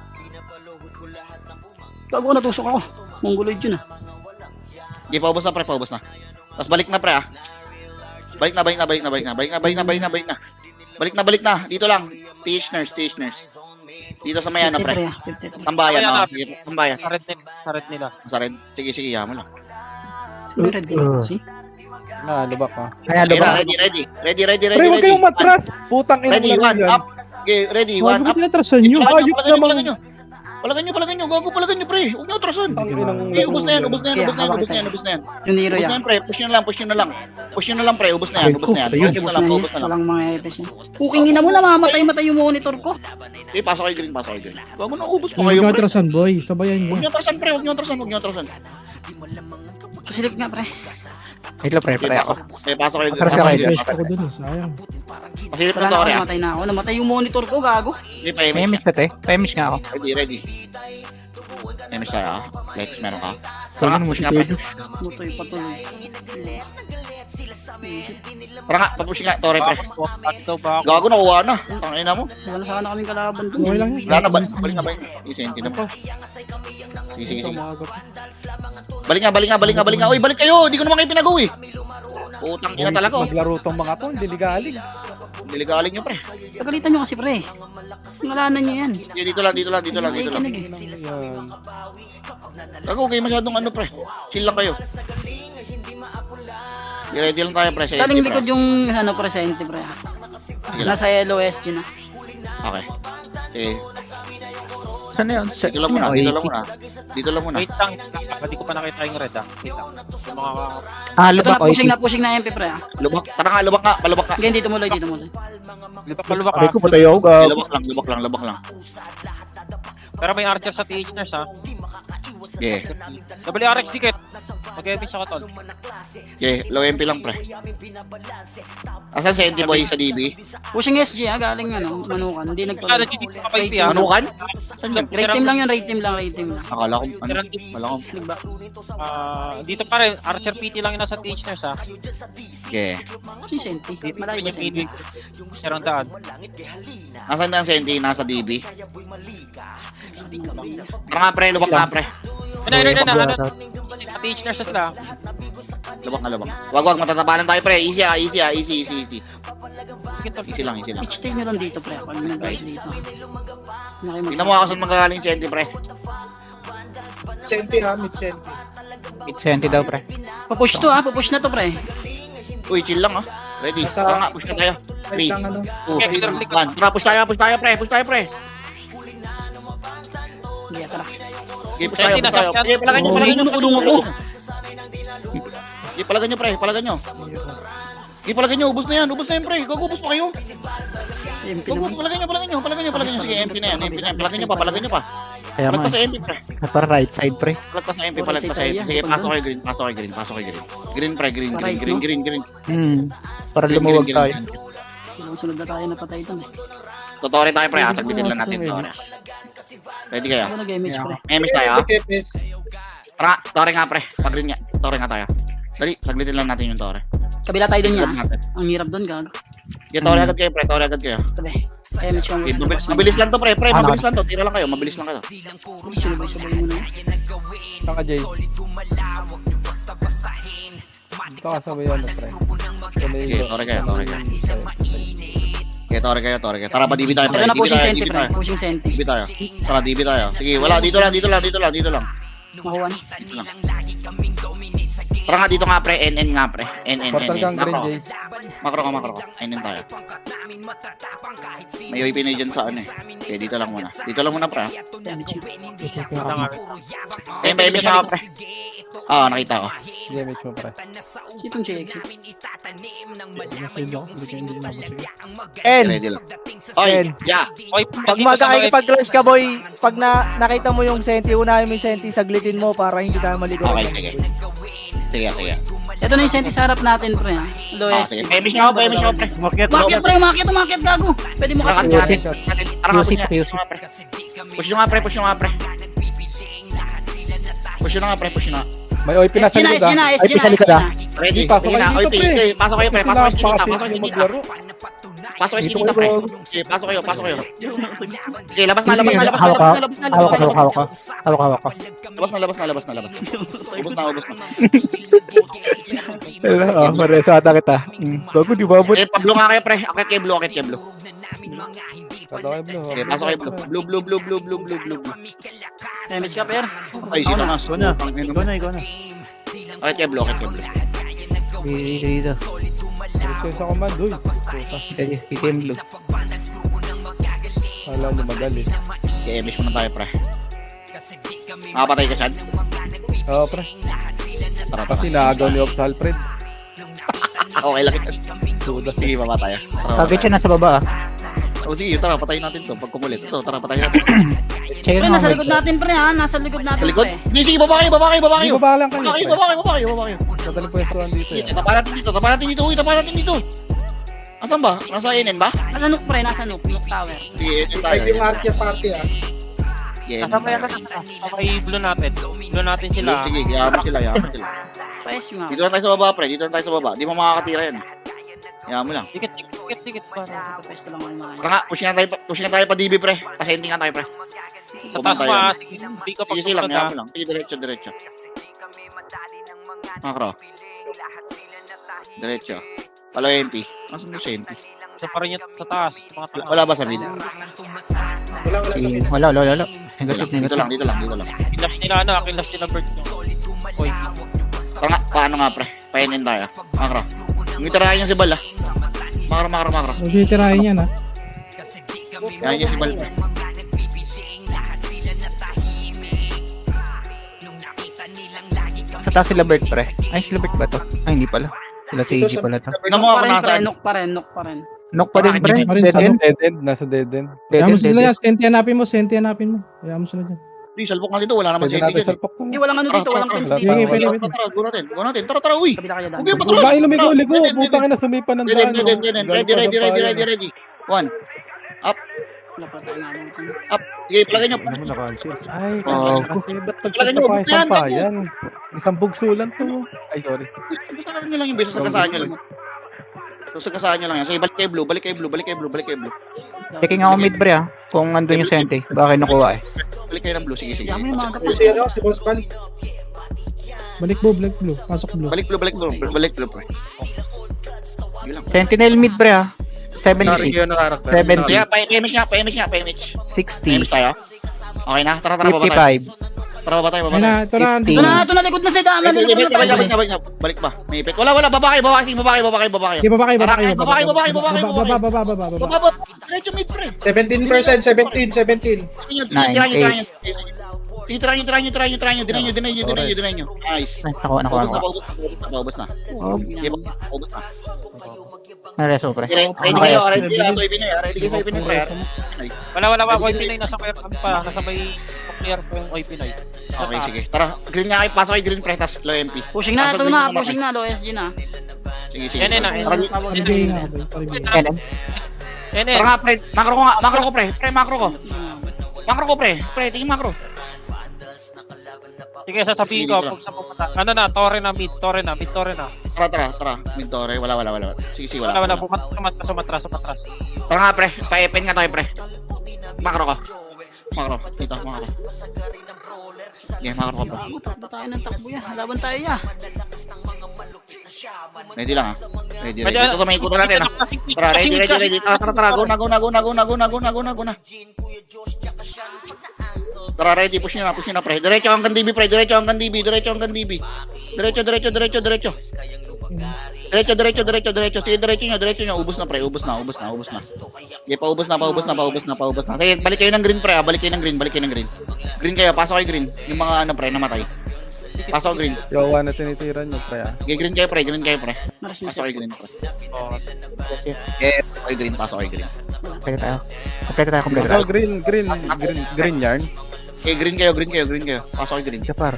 G: Bago ko natusok ako. Mongoloid yun ah.
D: Di, paubos na, pre. Tapos balik na, pre, ah. Balik na. Dito lang. TH nurse. Dito sa Mayana, pre.
G: 53.
D: Tambayan,
F: Ayan,
D: Tambayan.
F: Sa red nila.
D: Sa red. Sige, yaman lang.
G: May red din. See?
A: Na, lubak ka.
B: Kaya lubak.
D: Ready.
A: Pre, huwag kayong matras. Putang ina
D: Ready,
A: mo lang
D: 1
A: yan.
D: up. Okay, ready, 1
A: Huwag
D: up.
A: mo tinatrasan nyo. Ayop naman.
D: Palagan nyo. Gago, palagan nyo, pre. Huwag nyo atrasan.
A: Ang inang
D: Okay, ubos na yan.
G: Ubos na yan. Yung Nero
D: Ubos na
G: yan.
D: yan, pre. Push nyo na lang, pre. Ubos na yan.
G: Ubus na yan. Walang mga etes yan. Cooking ina mo na mamatay yung monitor ko.
D: Okay, pasok kayo green. Gago na, ubos pa
A: Huwag
D: kayo,
A: nyo
D: pre.
A: atrasan, boy. Sabayan nyo.
D: Huwag nyo atrasan, pre. Huwag nyo atrasan.
G: Pasilip nga pre.
B: Ito, pre ako.
D: Okay, pasok kayo
B: Atras ka kayo.
A: Guys, ako dun. Sayang.
D: Pasilip na
G: Wala
D: to,
G: na ako,
D: re.
G: namatay na ako. Namatay yung monitor ko, gago.
D: Okay,
B: May miss ka, te. May-miss nga ako.
D: Ready. MS tayo, ah. Lex, meron ka.
B: Kaya mo
D: push
B: si
D: nga, pre.
B: Pedro.
G: Butoy patuloy.
D: Papush nga, Tore, pre.
F: Daw ba ako?
D: Gago, nakuha na. Tangina mo.
G: Wala sana kaming kalaban dun.
A: Okay lang yun.
D: Wala na, balik na ba? Isenti na pa. Sige. Balik nga. Uy, balik kayo. Di ko naman kayo pinagaw, eh. Utang ina talaga, oh.
A: Maglaro tong mga to. Hindi ligalig.
D: Niligaling nyo, pre.
G: Pagalitan nyo kasi pre. Ngalanan nyo yan.
D: Sige, dito lang.
G: Ay, kinig eh.
A: Yan.
D: Gago, kayo masyadong ano, pre. Chill lang kayo. Ready lang tayo, pre. Sa
G: Daling
D: ST, pre.
G: likod yung ano presente pre.
D: Sige lang.
G: Nasa LOSG na.
D: Okay. Okay.
B: Saan na yun?
D: Dito lang muna.
F: Wait lang. Hindi ko pa nakita yung red ah. Wait lang. Yung mga...
G: Ito
B: Lubak.
G: na pushing na MP pre ah.
D: Lubak. Tara nga, lubak nga. Palubak ka.
G: Again, dito mo.
F: Palubak
B: Sabi
F: ah.
B: ko, patay ako, gago.
D: Lubak lang.
F: Pero may archer sa TH nurse ah.
D: Yeah.
F: WRX ticket. Mag-epic siya ka tol.
D: Yeah, low MP lang, pre. Asan si NT boy sa DB?
G: Pushing SG ah, galing ano, manukan. Hindi
F: Ah,
G: nagpapalala.
F: nagtitik pa pa ah.
D: Manukan? Saan yan?
G: Rate team lang yun, rate team lang.
D: Akala ko, ano? Wala ko.
G: Diba?
F: Dito pa rin, archer PT lang yung nasa TH nurse ah.
D: Yeah.
G: Si Senti.
F: Dito
G: Malayo ba
F: yung PT.
G: Senti?
F: Sarang daan.
D: Nasaan na si NT? Nasa DB? Tara nga, pre. Lubak nga, pre.
F: Ano? TH nurse sila.
D: Lubak. Wag. Matatabanan tayo, pre. Easy.
F: Sige tol.
D: Easy lang.
G: Pitch tail nyo lang dito pre, pag nag-rise dito.
D: Tingnan mo ako saan magagaling si NT, pre.
H: Senti ha, mid-senti.
B: Mid-senti daw, pre.
G: Papush na to pre.
D: Uy, chill lang, ah. Ready? Tara nga, push na tayo. 3, 2,
H: Lang ano.
D: 1. Tara, push tayo, pre.
G: Hindi, tara.
D: Okay, push tayo. Okay, palagan nyo.
G: Nakulong ako.
D: Okay, palagan nyo, pre. Okay, palagan nyo. Ubus na yan, pre. Gago, ubus pa kayo.
G: MP
D: Gago,
G: naman.
D: palagan nyo. Sige, MP na yan. Palagan nyo pa.
B: Kaya mo,
D: Palagpas sa MP, pre.
B: para right side, pre.
D: Palagpas sa MP. Sige, pasok kayo green. Green, pre. Green.
B: Para lumuwag tayo.
G: Ilang sunod na tayo napatay ito eh.
D: Totore tayo, pre. Sagbitin lang natin, Tore. Ready kayo?
G: Ako nag-MH pre.
D: MS tayo, ah.
H: Tepes.
D: Tara, Tore nga, pre. Pag-green nga. Tore nga tayo. Dali, saglitin lang natin yung Tore.
G: Kabila tayo dun niya.
D: Natin.
G: Ang hirap dun gago.
D: Sige, Tore agad kayo, pre.
G: Tabi. MH yung
D: Okay, mabilis lang to, pre. Pre,
B: Ah,
D: mabilis lang to. Tira lang kayo, mabilis lang kayo.
G: Sabay-sabay mo na yan.
A: Saka Jay. Ito kasabay yan, pre.
D: Okay, tore kayo, tore kayo. Okay, tore kayo. Tara, pa-DB tayo, pre.
G: Ito na
D: DB
G: pushing
D: tayo,
G: senti,
D: DB
G: pre.
D: tayo.
G: Pushing senti.
D: DB tayo. Tara, DB tayo. Sige, wala. Dito lang.
G: Makuha na.
D: Tara nga, dito nga, pre. NN nga, pre. NN.
A: Portal kang green,
D: Macro.
A: Jay.
D: Macro ka. NN tayo. May OIP na dyan sa ano eh. Okay, dito lang muna. Pre.
G: MH.
D: MH na, pre. Nakita ko.
A: DMH mo, pre.
G: Itong JX6.
C: En,
D: Ready lang. Oy, yeah.
F: Oy,
C: pag makakipag-rush ka boy, pag nakita mo yung senti, unahin mo yung senti, saglitin mo para hindi tayo maligo.
D: Okay, sige. Sige.
G: Ito na yung senti sa harap natin, pre, ha? Low
D: Sige.
G: SG.
D: MH nga, pre.
G: Umakyat, pre, umakyat, gago. Pwede mo
D: Tara,
G: ka.
B: Yusik.
D: Push nyo nga, pre. Push nyo na.
A: May OIP na sa
G: SG na,
A: likod,
G: SG na,
A: ah.
G: SG na, SG na.
D: Ready?
A: Pasok
D: Sige
A: kayo
D: na,
A: dito,
D: OIP.
A: pre.
D: Okay, pasok kayo, pre. Pasok kayo,
A: Napaka-safe yung maglaro.
D: Pasok kayo,
A: Dito
D: dito,
A: kayo,
D: pre.
A: bro.
D: Okay, pasok kayo. Okay, labas na.
B: Hawak ko.
D: Labas na. Ubus na.
B: Pareso ata kita. Bago, di ba?
D: Okay, Pablo nga kayo, pre. Akit kayo, blue.
A: Pasok kayo, blue.
D: Okay, pasok kayo, blue.
G: MH ka, per.
D: Ay, sino na?
C: Ikaw na.
D: Akit kayo, blue.
B: Dito.
A: Ulit kayo sa command, uy.
B: PTM blue.
A: Kala nyo magalit.
D: Okay, MS muna tayo, pre. Makapatay ka, Chad?
A: Oo, pre.
D: Tara.
A: Kasi naagaw ni Ops Alfred.
D: Okay lang ito.
A: Dudas.
D: Sige, baba tayo.
B: Target siya nasa baba.
D: Sige, tara, patayin natin to. Pag kumulit. Ito, tara, patayin natin.
B: Check
G: Pre,
B: mo.
G: nasa likod natin, pre, ha? Nasa likod natin,
D: Likod?
G: pre.
D: Sige, baba kayo.
A: Hindi ba lang kayo, pre?
D: Baba kayo.
A: Madaling pwestuhan dito, yan.
D: Tapa natin dito. Asan ba? Nasa NN ba?
G: Nasa Nook, pre, nasa Nook Tower.
D: Sige, NN tayo.
C: party ah.
D: Sige,
F: Kasama yan Okay, blue natin. Blue natin sila.
D: Sige, yaman sila.
G: Paes yung
D: Dito lang tayo sa baba, pre. Di mo makakatira yan. Yaman mo lang.
F: Dikit. Para.
G: Paes lang ang mga.
D: Tara nga, push na tayo pa DB, pre. Kasi ending nga tayo, pre.
F: Sa taas mo, sige. Hindi ka
D: Sige lang,
F: pagpunta.
D: yaman mo lang. Sige, diretso. Macro. Diretso. Palo MP. Nasaan yung MP?
F: Sa pa rin yung sa taas. Mga tanga.
D: Wala ba sa mid?
B: Wala.
D: Dito lang.
F: Kilabs nila bird nyo. Oy,
D: Tara nga, paano nga, pre? Painin tayo. Macro. Umitirahin niya si Bal, ah. Macro.
B: Hindi tirahin yan, ha?
D: Yan niya si Bal.
B: Sa taas sila Bert, pre. Ay, sila Bert ba to? Ay, hindi pala. Sila si AG pala to.
D: Tignan mo ako nasaan.
G: Nook pa rin.
B: Knock pa din, pre. Dead end.
A: Dead end. Nasa dead end.
B: Dead end, dead end.
I: Senti hanapin mo. Hayaan mo sila dyan.
D: Di, salpok nga dito. Wala naman
A: Pwede
D: safety
A: natin
D: dyan.
A: salpok to.
G: Hindi, walang ano dito, walang fence dito.
I: Sige, pwede.
D: Go natin. Tara, uy.
G: Kabila kaya daan.
D: Okay,
A: Huwag kayo lumigo. Putang ina, sumipa ng daan.
D: Ready. One.
G: Wala pa tayo nga natin.
D: Sige, palagay nyo.
A: Ay,
B: Oh.
A: kasi ba't
D: Talaga nyo,
A: pagpapapay
D: yan,
A: pa yan? Isang bugso lang to. Ay, sorry.
D: Sasagasaan nyo lang yung beso. Sagasaan nyo lang. Sagasaan nyo lang yan. Sige, balik kayo blue.
B: Checking ako mid, pre, ha? Kung andun yung sente. Baka kinukuha, eh.
D: Balik kayo ng blue. Sige.
G: Yaman yung mga
C: Si Boss Bal.
I: Balik blue. Pasok blue.
D: Balik blue, pre. Yun lang.
B: Sentinel mid, pre, ha? 76. 70.
D: Kaya, pa-image nga.
B: 60.
D: Tayo. Okay na, tara, baba tayo.
B: 55.
D: Tara, baba tayo.
I: Ayun na, ito na.
B: 50.
G: Ito na, likod na si Dama. Likod na tayo.
D: Balik ba? May ipit. Wala. Baba kayo.
I: Okay, baba kayo.
D: Baba. Diretso mid, pre.
C: 17%, 17.
D: Try nyo. Deny nyo. Nice.
B: Nakuha.
D: Ubus na. Ubus na.
B: Nareso, pre.
D: Ready kayo, ready kayo, pre.
F: Wala. Oy, Pinoy. Nasa may kami pa. Nasa may clear po yung Oy, Pinoy. Sa
D: Okay,
F: taas.
D: sige. Tara, green nga kayo. Pasok kayo green, pre. Tas low MP.
G: Pushing na, ito na. Pushing na, low SG na.
D: Sige.
F: Yan na.
B: NM.
D: Tara nga, pre. Macro ko, pre. Macro ko, pre. Pre, tingin macro.
F: Sige, sasabihin ko kung saan pupunta. Ano na, Torre na.
D: Tara Tara. Mid-tore. Wala. Sige, wala.
F: Wala. Sumatras.
D: Tara nga, pre. Pa-epen nga tayo, pre. Makro ko. Dito, makro. Yeah, makro ko, pre.
G: Takbo tayo ng takbo yan. Laban tayo ya.
D: Ready lang, ha? Ready. Ito to, may ikutan natin, ha? Tara, ready. Tara. Go na. Tara, ready. Push nyo na, pre. Diretso hanggang DB, pre. Diretso hanggang DB. Diretso. Sige, diretso nyo. Ubus na, pre. Ubus na. Okay, paubos na. Sige, balik kayo ng green, pre. Balik kayo ng green. Green kayo, pasok kayo green. Yung mga ano, pre, namatay. Pasok green.
A: Yawa na tinitira nyo, pre.
D: Okay, green kayo, pre.
G: Maras
D: Pasok kayo green, pre.
F: Oh,
D: Okay, pasok kayo green.
B: Kompleto tayo.
A: Oh, green yarn.
D: Okay, green kayo. Pasok kayo green.
B: Kapar.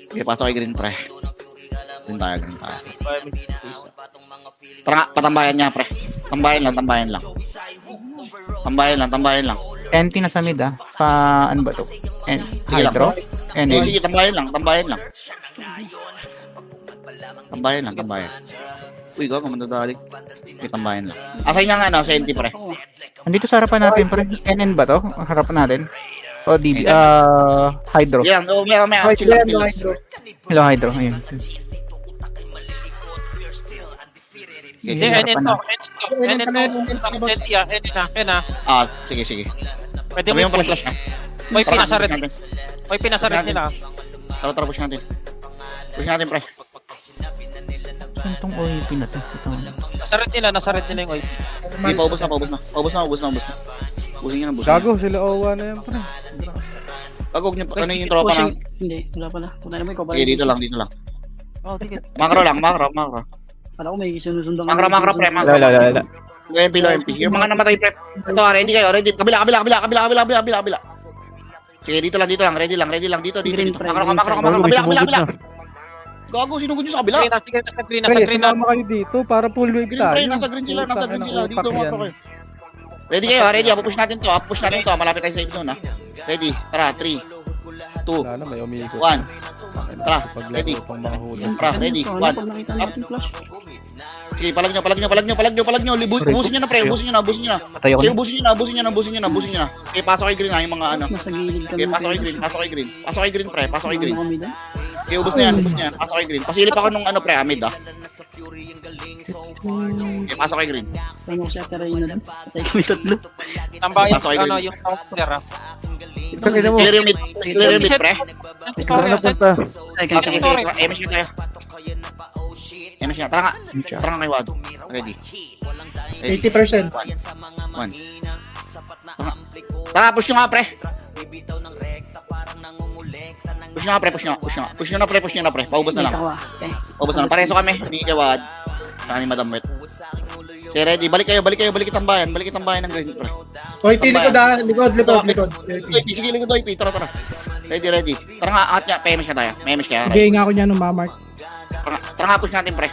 D: Okay, pasok kayo green, pre. Green tayo. Tara nga, patambayan niya, pre. Tambayan lang.
B: NT na sa mid ano ba to? Hydro?
D: Sige, tambayan lang. Uy, gago, mandadali. Okay, tambayan lang. Asay niya nga, senti, pre.
B: Andito sa harapan natin, pre. NN ba to? Ang harapan natin? O DB, Hydro.
D: Yan, may
B: Hello, Hydro. Ayun.
F: Hindi, NN to. NN na.
D: Sige.
F: Pwede
D: Sabi
F: mo
D: mo pala flash na.
F: May pinasa red nila.
D: Tara, push natin. Pre.
B: Saan tong OEP na to?
F: Nasa red nila yung OIP.
D: Sige, paubos na. Busin nyo na.
A: Gago, sila OWA na yan, pre.
D: Huwag nyo, ano yung tropa na?
G: Hindi, wala pala. Punta naman ko.
D: Sige, dito lang.
F: Oh, sige.
D: Makro lang.
G: Kala ko may sinusundan
D: Makro, pre.
B: Wala.
D: MP. Yung mga namatay, pre. Ito, ready kayo. Kabila. Sige, dito lang. Ready lang. Dito.
G: Green, pre.
D: Makro. Kabila. Gago, sinugod nyo sa kabila.
F: Sige, nasa green
A: Pre,
F: na.
A: sumama kayo dito para full wave
D: Green,
A: tayo.
D: pre. Nasa green sila. Dito,
A: Utak yan.
D: makro kayo. Ready kayo, ready. Push natin to. Malapit tayo sa safe zone, ha. Ready. Tara, 3, 2,
A: Wala na, may umiikot.
D: 1. Tara, ready.
A: Paglaro pang mga huli.
D: Tara, ready.
G: Pag
D: 1.
G: nakita natin flash.
D: Sige, palag nyo. Ubusin nyo na, pre. Ubusin nyo na.
B: Tayo ko
D: Sige,
B: na.
D: ubusin nyo na. Okay, pasok kayo green, ha, yung mga ano.
G: Nasa gilid kami.
D: Okay, pasok kayo green. Pasok kayo green, pre. Pasok kayo green.
G: Kami doon.
D: Okay, ubus na yan. Pasok kayo green. Pasilip ako nung ano, pre, amid, ha. Okay, pasok kayo green.
G: Tama ko si Ate Reyna doon. Patay kami tatlo.
F: Tambayan,
D: Pasok kayo
F: ano,
D: green.
F: yung counter,
A: Tangina mo.
D: Clear yung mid, pre.
A: Saan na punta?
G: Second
D: Sige,
G: shot.
D: sige. MS nyo tayo. MS nyo. Tara nga kay Wad. Ready.
I: 80%.
D: 1. Tara, push nyo nga, pre. Push nyo na, pre. Paubos na lang.
G: Dito ko Okay.
D: Paubos na lang. Pareso kami. Hindi kay Wad. Saka ni Madam Wet. Okay, ready. Balik kayo tambayan. Balik kayo tambayan ng green, pre.
I: Oy, pili ko likod.
D: Sige, likod doy, Tara. Ready. Tara nga, angat niya. PMS ka tayo. PMS kaya.
I: Bigay nga ako niya nung mamark.
D: Tara nga, push natin, pre.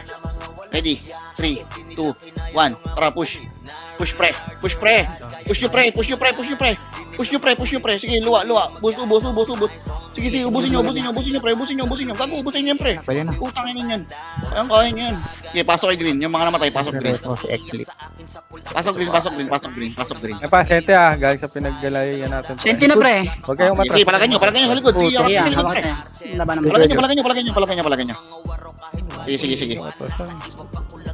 D: Ready. 3, 2, 1. Tara, push. Push, pre. Push nyo, pre. Sige, luwa. Ubus. Sige, ubusin nyo, pre. Gago, ubusin nyo, pre.
B: Pwede na.
D: Utangin nyo yan. Kaya yan. Sige, pasok kay green. Yung mga namatay, pasok green.
B: Diretso si X-Lit.
D: Pasok green.
A: Eh pa, sente galing sa pinaggalayan natin. pre.
G: Senti na pre.
A: Huwag kayong matras.
D: Sige, palagay nyo sa likod. Sige,
G: Sige,
D: ako
G: hawak
D: pre.
G: tayo. Laban naman.
D: Palagay nyo. Sige.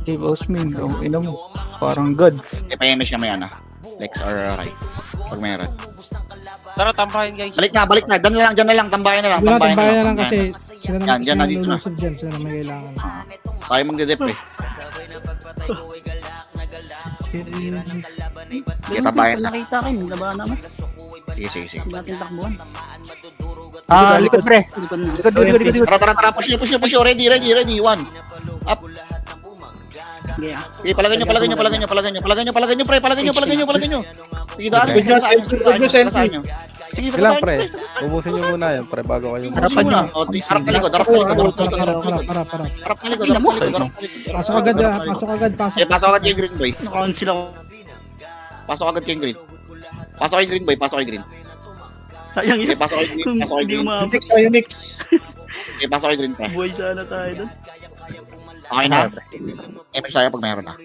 B: Hey, Osmin. Ina mo. Parang gods.
D: PMS ka may ano. Lex or right. Pag meron.
F: Tara, tambayan, guys.
D: Balik na. Diyan na lang. Tambayan na lang.
I: Tambayan na lang kasi sila
D: Yan, dyan na,
I: naman
D: dito na.
I: lulusog dyan. Sila na may kailangan.
D: Tayo magde-dep, eh. Kita ba yan?
G: Nakita kayo, laban naman.
D: Sige.
G: Natin takbuhan.
B: Likod, pre.
G: Likod na.
B: Likod.
D: Tara. Push nyo. Ready. 1. Up.
G: Sige ah.
D: Sige, palagay nyo, pre. Sige, daan. Sige,
A: Ilang pre? Ubusin nyo muna yan, pre, bago kayo.
D: Harapan nyo. Harap na likod.
I: Para. Pasok agad.
D: Pasok agad yung green, boy.
G: Naka-on sila.
D: Pasok agad yung green. Pasok kay green.
G: Sayang
D: Okay,
G: yun.
D: pasok kayo green,
G: Kung
D: pasok kayo
G: hindi
D: green.
G: umabot,
H: Mix kayo, mix.
D: Okay, pasok kayo green, pre.
G: buhay sana tayo doon.
D: Okay na? MS tayo pag meron na.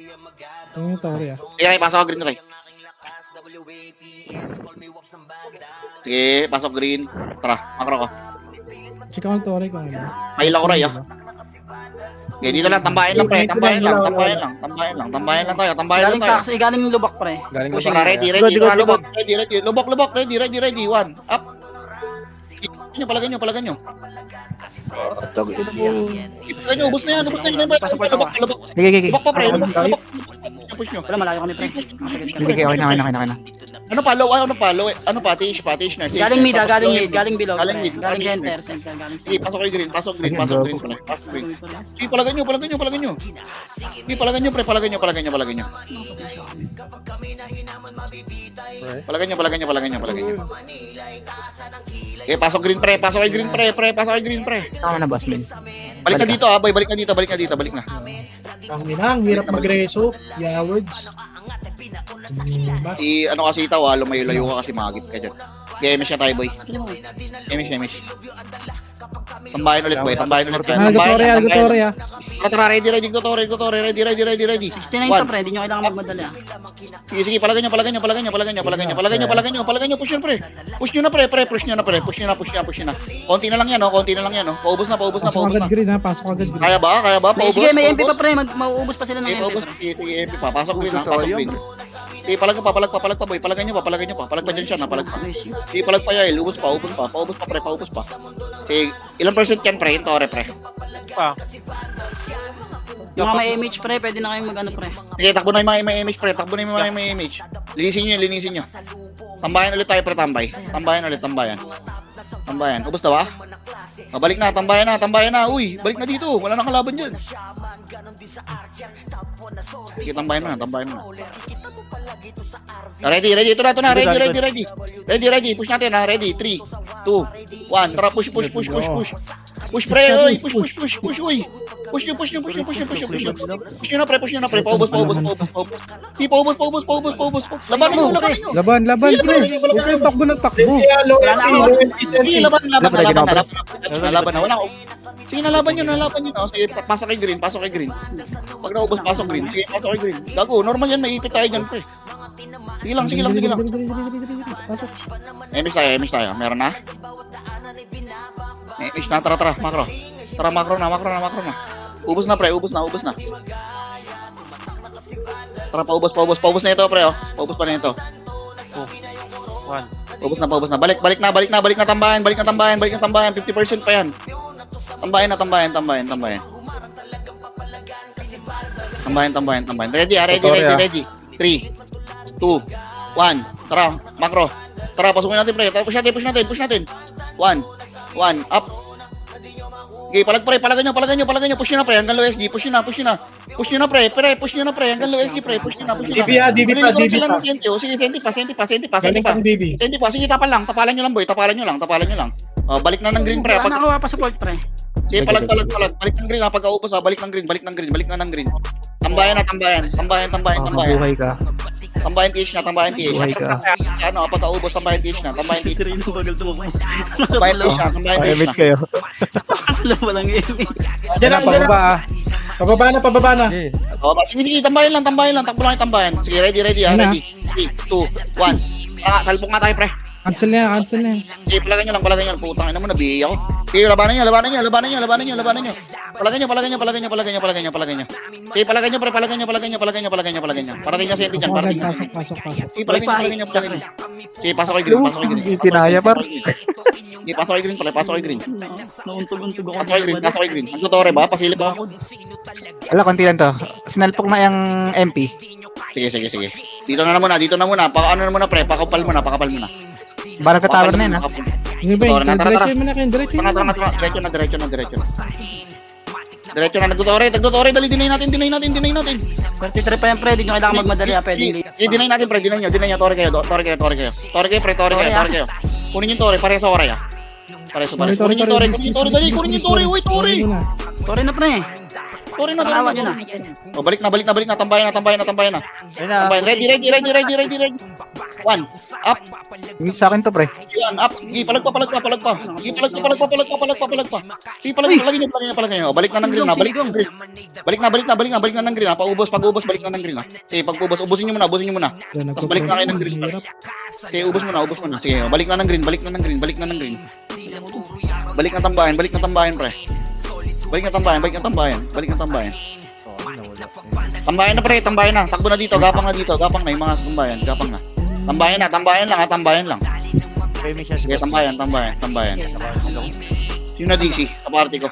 I: Yung Tori ah.
D: Sige, pasok ka green, Ray. Sige, pasok green. Tara, makro ko.
I: Check ako yung Tori kung ano.
D: Paila ko, Ray, ah. Okay, dito lang, tambayan lang, pre. Tambayan lang tayo, tambayan lang
G: Galing
D: tayo.
G: taxi, galing lubak pre.
A: Galing
G: Push
A: lubak.
D: Tara, ready, ready, lubok, ready, ready, one, up. Palagan nyo. Palagan nyo, ubos na yan,
G: Pasok pa ito,
D: lubok.
B: Sige.
D: Lubok pa, pre, lubok. Push nyo.
G: Wala, malayo kami pre. Masagad ka.
B: Sige, okay na.
D: Ano pa, tish na.
G: Galing mid, galing below
D: Galing
G: pre.
D: mid,
G: Galing
D: galing
G: center, galing
D: Sige,
G: center.
D: pasok kayo green, pasok green. Sige, palagan nyo. Sige, palagan nyo, pre, palagan nyo. Palagan nyo. Okay, pasok green, pre. Pasok kayo green, pre.
B: Tama na, boss man.
D: Balik na dito, boy. Balik na.
H: Ang inang, hirap magreso. Yawards. Mas.
D: Ano kasi itaw, lumayo-layo ka kasi magit ka dyan. Okay, MS na tayo, boy. MS. Tambayan ulit, boy.
I: Algo Tori ah.
D: Tara, ready, Tore. Ready.
G: 69 to pre, hindi nyo kailangan magmadali ah.
D: Sige, palagan nyo, push nyo, pre. Push nyo na. Konti na lang yan, Paubos na.
I: Pasok agad green ha. Pasok agad green.
D: Kaya ba? Paubos?
G: Sige, may MP pa pre, mauubos pa sila ng
D: Sige,
G: MP
D: paubos.
G: pre.
D: Sige, MP pa. Pasok green, Sige, palag pa, boy. Palag pa dyan siya, palag pa. Sige, palag pa, Yael. Ubos pa, pre. Sige, ilang percent yan, pre? Yung Tore, pre.
E: Pa.
G: Yung mga may image pre, pwede na kayong mag ano pre.
D: Sige, takbo na yung mga image, pre. Linisin nyo. Tambayan ulit tayo, pre. Tambayan. Ubos na ba? Balik na, tambayan na. Uy, balik na dito. Wala nang kalaban dyan. Sige, tambayan mo na. Ready. Ito na. Ready. Push natin, ha. Ready. 3, 2, 1. Tara, push. Push, pre. Uy, push. Uy. Push nyo. Push nyo na, pre. Paubos. Sige, paubos. Laban mo.
I: Laban pre. Huwag kayong takbo ng takbo.
G: Wala na ako.
D: Sige, laban na. Wala ako. Sige, nalaban nyo. Sige, pasok kay green. Pag naubos, pasok green. Sige, pasok kay green. Gago, normal yan, may ipit tayo dyan, pre. Sige lang.
I: Pasok.
D: MS tayo. Meron na? MS na, tara, makro. Tara, makro na. Ubos na, pre, ubos na. Tara, paubos na ito, pre, oh. Paubos pa na ito.
E: 1.
D: Paubos na. Balik na tambayan. 50% pa yan. Tambayan. Ready. 3, 2, 1. Tara, makro. Tara, pasukin natin, pre. Tara, push natin. 1, up. Okay, palagan nyo. Push nyo na, pre. Hanggang low SG. Push nyo na, pre. Hanggang low SG, pre. Push nyo na.
H: DB pa.
D: Sige, senti pa.
H: Galing kang DB.
D: Sige, tapalan nyo lang, boy. Tapalan nyo lang. Balik na ng green, pre.
G: Wala na ako pa support pre.
D: Sige, palag. Balik ng green, ha. Pagkaubos, ha. Balik na ng green. Tambayan.
B: Buhay ka.
D: Tambayan TH na.
B: Buhay ka.
D: Ano, pagkaubos, tambayan TH na.
G: Trin na bagal tumakbo.
D: Tambayan TH na.
B: kayo.
G: Nakasalaw pa lang image.
H: Diyan
I: Pababa ah.
H: Pababa na.
A: Okay.
D: Sige, tambayan lang. Takbo lang yung tambayan. Sige, ready, ha. Ready. 3, 2, 1. Salpok nga tayo, pre.
I: Cancel na yan.
D: Sige, palagan nyo lang. Putang ina mo, nabihi ako. Sige, labanan nyo. Palagan nyo. Sige, palagan nyo, pre. Palagan nyo. Parating na senti dyan.
I: Pasok.
D: Sige, palagan nyo. Sige, pasok kay green.
B: Sinaya par.
D: Sige, pasok kay green, pre.
G: Nauntog-untog ako.
D: Pasok kay green. Ang Tore ba? Pasilip ba?
B: Wala, konti lang to. Sinalpok na yung MP.
D: Sige. Dito na muna. Ano na muna, pre. Pakapal mo na.
B: Barang ka-tower na yun, ha?
I: Hindi ba yun?
D: Tara.
I: Diretso mo na kayo. Diretso mo na.
D: Diretso na. Nagtutore. Dali, dinay natin.
G: 33 pa yan pre, hindi nyo kailangan magmadali ah, pwedeng late.
D: Dinay natin, pre. Dinay nyo. Tore kayo. Kunin yung Tore. Pareho sa Oray, ah. Pareho. Kunin yung Tore. Dali, kunin yung Tore. Uy, Tore.
G: Sorry na pre.
D: Torin na,
G: Pakawa
D: torin
G: nyo
D: na.
G: na.
D: O, balik na. Tambayan na. Tambayan. Ready. One. Up.
B: Mix sa akin to, pre.
D: Yan, up. Sige, palag pa. Sige, palag pa. Sige, palagay nyo. O, balik na ng green, ha. Balik na ng green, ha. Pag-ubos, balik na ng green, ha. Sige, pag-ubos, ubusin nyo muna.
I: Yan,
D: Tapos balik na kayo ng green.
I: Hirap.
D: Sige, ubos muna. Sige, balik na ng green. Balik na tambayan, pre. Balik na tambayan. Tambayan na, pre. Takbo na dito. Gapang na. Yung mga tambayan. Tambayan lang. Sige, tambayan. Sino na DC? Sa party ko.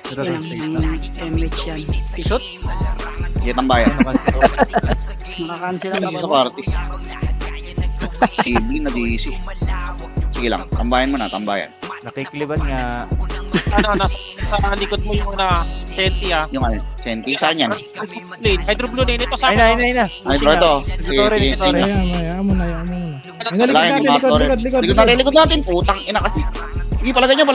G: MH yan. Pisot?
D: Sige, tambayan.
G: Nakakancel ang
D: Sa party. CB na DC. Sige lang, tambayan mo na.
B: Nakikliban nga.
F: Nasa likod mo yung senti
D: Yung ano, Senti, saan yan?
F: Hydro blue lane. Ito sa
B: Ay na.
D: Ay, bro, ito. Sige.
I: Hayaan mo na. Ay,
D: Wala yan, yung mga tore.
I: likod.
D: Likod natin. Putang ina kasi. Sige, palagay nyo na.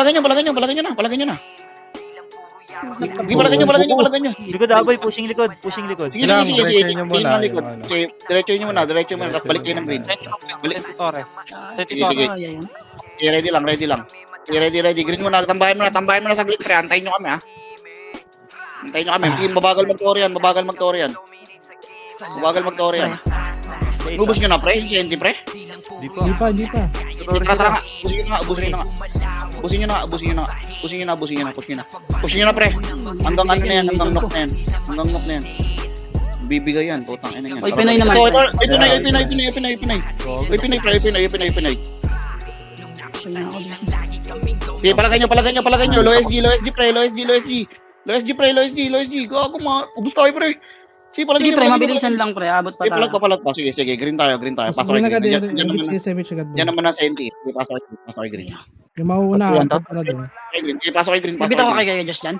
D: Sige, palagay nyo.
B: Likod agoy, pushing likod.
D: Sige,
A: Lang,
D: sige.
A: diretso nyo muna,
D: Sige,
A: yung ano.
D: sige, diretso nyo muna. Tapos balik kayo ng green.
F: Sentitore.
D: Sige. Sige, ready lang. Sige, ready. Green muna. Tambayan mo na saglit, pre. Antayin nyo kami, ha. Sige, mabagal mag-tore yan. Ubus nyo na, pre. Hindi, pre.
I: Di pa.
D: Tara nga. Ubusin nyo na. Push nyo na, pre. Hanggang ano na yan. Hanggang knock na yan. Bibigay yan. Putang ina yan.
G: Oy, Pinoy naman.
D: Pinay. Sige, palagay nyo. Low SG, pre. Low SG. Gago, ubus tayo, pre. Sige, palagay
G: Sige
D: nyo.
G: pre, mabilisan lang pre. Abot pa tayo.
D: Palag pa. Sige, green tayo. Pasok
I: Sige na ka,
D: kayo green. Yan naman ang senti. Sige, pasok kayo green.
I: Yung mauuna.
B: Yan to?
D: Sige, pasok kayo green.
G: Bibitaw ko kay Just dyan.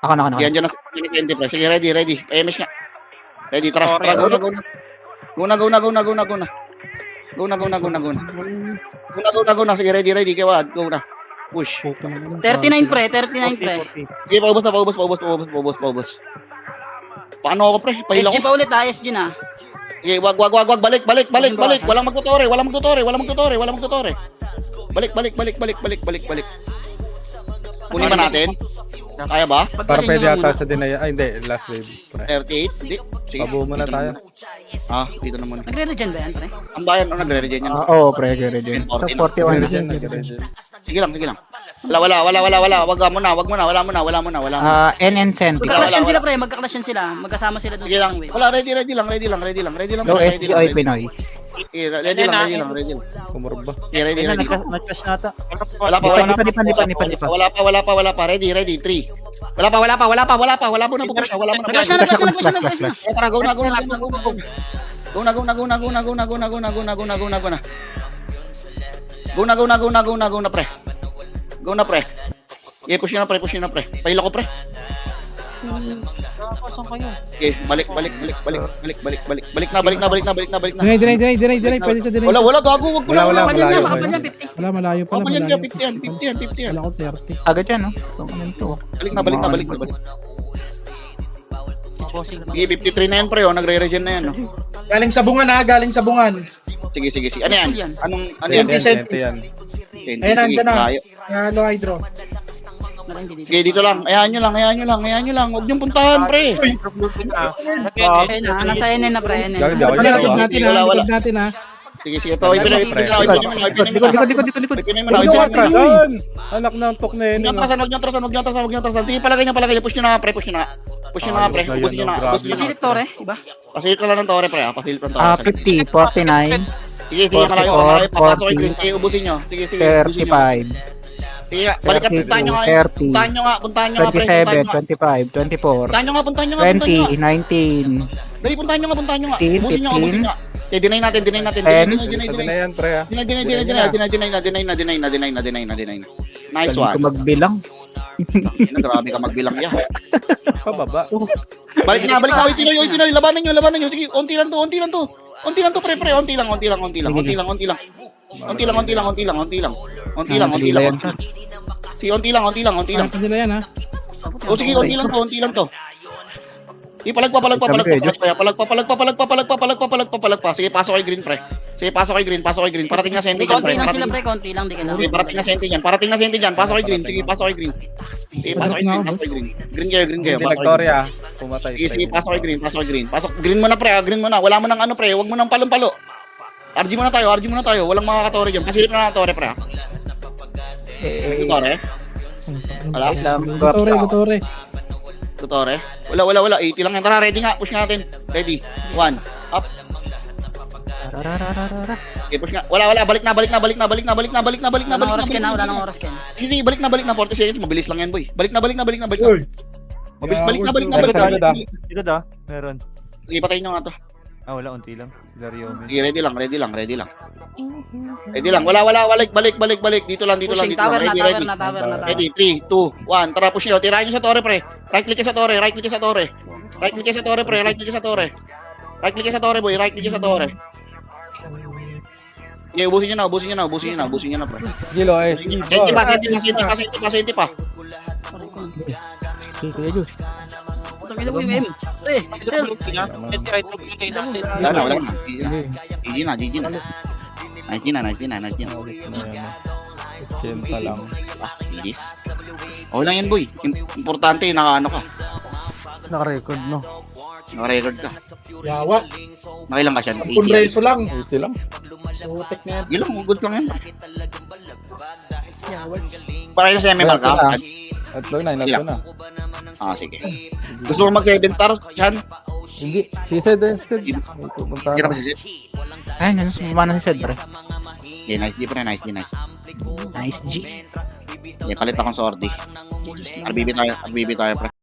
B: Ako na.
D: Yan dyan ang senti, pre. Sige, ready. PMS nga. Ready, tara. Go na. Sige, ready. Kaya go na. Push.
G: 39 pre.
D: Sige, paubos. Paano ako, pre? Pahila
G: SG
D: ko.
G: pa ulit ha, SG na.
D: Sige, wag. Balik. Walang magtutore. Balik. Kunin ba natin? Kaya ba?
A: Para pwede ata sa dinaya. Ay, hindi. Last wave. Pre.
D: 38? Hindi. Sige.
A: Pabo muna tayo.
D: Dito naman.
G: Nagre-regen ba yan pre?
D: Ang bayan, nagre-regen yan.
B: Oo, pre, ready. Sa 41 na.
D: Sige lang. Wala. Wag mo na.
B: NN Senti.
G: Magka-clash yan sila pre, magkasama sila doon
D: Sige lang.
G: sa wave.
D: Wala, ready lang.
B: Low SGI Pinoy.
D: Ready lang.
A: Kumurba.
D: Ready.
B: Nag-clash nata.
D: Wala pa. Wala pa. Ready. 3. Wala pa. Wala mo na pupush.
G: Nag-clash na.
D: Tara, go na. Go na, pre. Push nyo na, pre. Pahila ko, pre.
F: Saan kayo?
D: Okay, balik na.
I: Dinay. Pwede sa dinay.
D: Wala, gago, wag ko na.
A: Wala,
G: Baka
A: malayo.
G: niya, 50.
I: Wala, malayo pala.
D: Kapal yan,
I: Malayo.
D: 50 yan.
I: Wala ko 30.
B: Agad yan, no? Ito.
D: Balik na. Sige, 53 na yan, pre. Nagre-regen na yan.
H: Galing sa bungan.
D: Sige. Ano yan? Ano yan?
H: 20 cent.
A: Yan.
H: Ayan, andyan na. Low hydro.
D: Sige, dito lang. Ayahan nyo lang. Huwag niyong puntahan, pre.
G: Okay na, nasa NN na pre, NN.
A: Gagawin ako
I: Likod
A: dito.
I: natin
D: Wala.
I: likod natin ha.
D: Sige. Ipinay
B: Likod.
A: Anak ng tok na yun.
D: Wag niyong trasan. Sige, palagay niya. Push nyo na, pre. Push nyo na, pre. Ubusin nyo na.
G: Pasilip tore, iba?
D: Pasilip ka lang ng tore, pre.
B: 50, 49,
D: Sige, malayo. Papasok kayo green. Sige, ubusin nyo. Sige, ubusin nyo.
B: 35,
D: Sige, balik ka. Puntahan nyo nga.
B: 30,
D: Puntahan nyo nga, pre.
B: 27, 25, 24,
D: Puntahan nyo nga.
B: 20, 19,
D: Dali, puntahan nyo nga.
B: 16,
D: Ubusin nyo
B: 15.
D: nga. Okay, deny natin.
B: 10.
A: Sabi na yan, pre, ha.
D: Deny. Nice
B: galing ko
D: one.
B: magbilang.
D: Grabe ka magbilang yan.
A: Pababa.
D: Balik na. Oy, Tinoy. Labanan nyo. Sige, onti lang to, pre. Onti lang. Sige, onti lang.
I: Kaya pa sila yan ha.
D: O sige, onti lang to. Palag pa. Sige, pasok kay green, pre. Sige, pasok kay green. Parating na senti dyan,
G: Konti
D: pre.
G: lang sila, pre. Konti lang, di ka
D: Okay, parating na senti dyan. Pasok kay green. Sige, pasok kay green. Green kayo.
A: Hindi
D: Pasok kay
A: nag-Torya. Pumatay.
D: Sige, pasok kay green. Pasok, green muna, pre. Green muna. Wala mo nang ano, pre. Huwag mo nang palong-palo. RG muna tayo. Walang makakatore dyan. Pasilip na ng tore, pre. Tore? Wala?
B: Wait lang.
I: Butore.
D: Tore? Wala. 80 lang yan. Tara, ready nga. Push natin. Ready. 1. Up. Okay, push nga. Wala. Balik na.
G: Wala nang oras, Ken.
D: Sige, balik na. 40 seconds. Mabilis lang yan, boy. Balik na.
H: Uy.
D: Balik na.
J: Dito da, meron.
D: Sige, patayin nyo nga to.
J: Wala, unti lang. Sila Ryomen.
D: Sige, ready lang. Balik. Dito lang.
G: Pushing, tower na.
D: Ready, 3, 2, 1. Tara, push nyo. Tirahin nyo sa tore, pre. Right click ka sa tore, boy. Okay, ubusin nyo na, pre.
A: Gilo eh.
D: Senti pa.
I: Kuya Jus.
G: Putang ina mo yung M. Pre,
F: Right look yun eh.
D: Wala na. GG na. Nice din.
A: Chenta lang.
D: Bilis. Okay lang yan, boy. Importante, naka-ano ka.
A: Naka-record, no?
D: Naka-record ka.
H: Yawa.
D: Nakailang ka siya?
H: 10 reso lang.
A: 80 lang.
H: Sutek na yan.
D: Ilang, good lang yan.
G: Yawards.
D: Para sa MMR ka?
A: Atlo na.
D: Sige. Gusto mo mag 7 stars, Chan?
A: Hindi. She said.
D: Hindi na mag-sisip.
B: Ayun, sumama na si Sed, pre.
D: Nice, pre.
B: Nice G.
D: Palit akong sordi. RBB tayo, pre.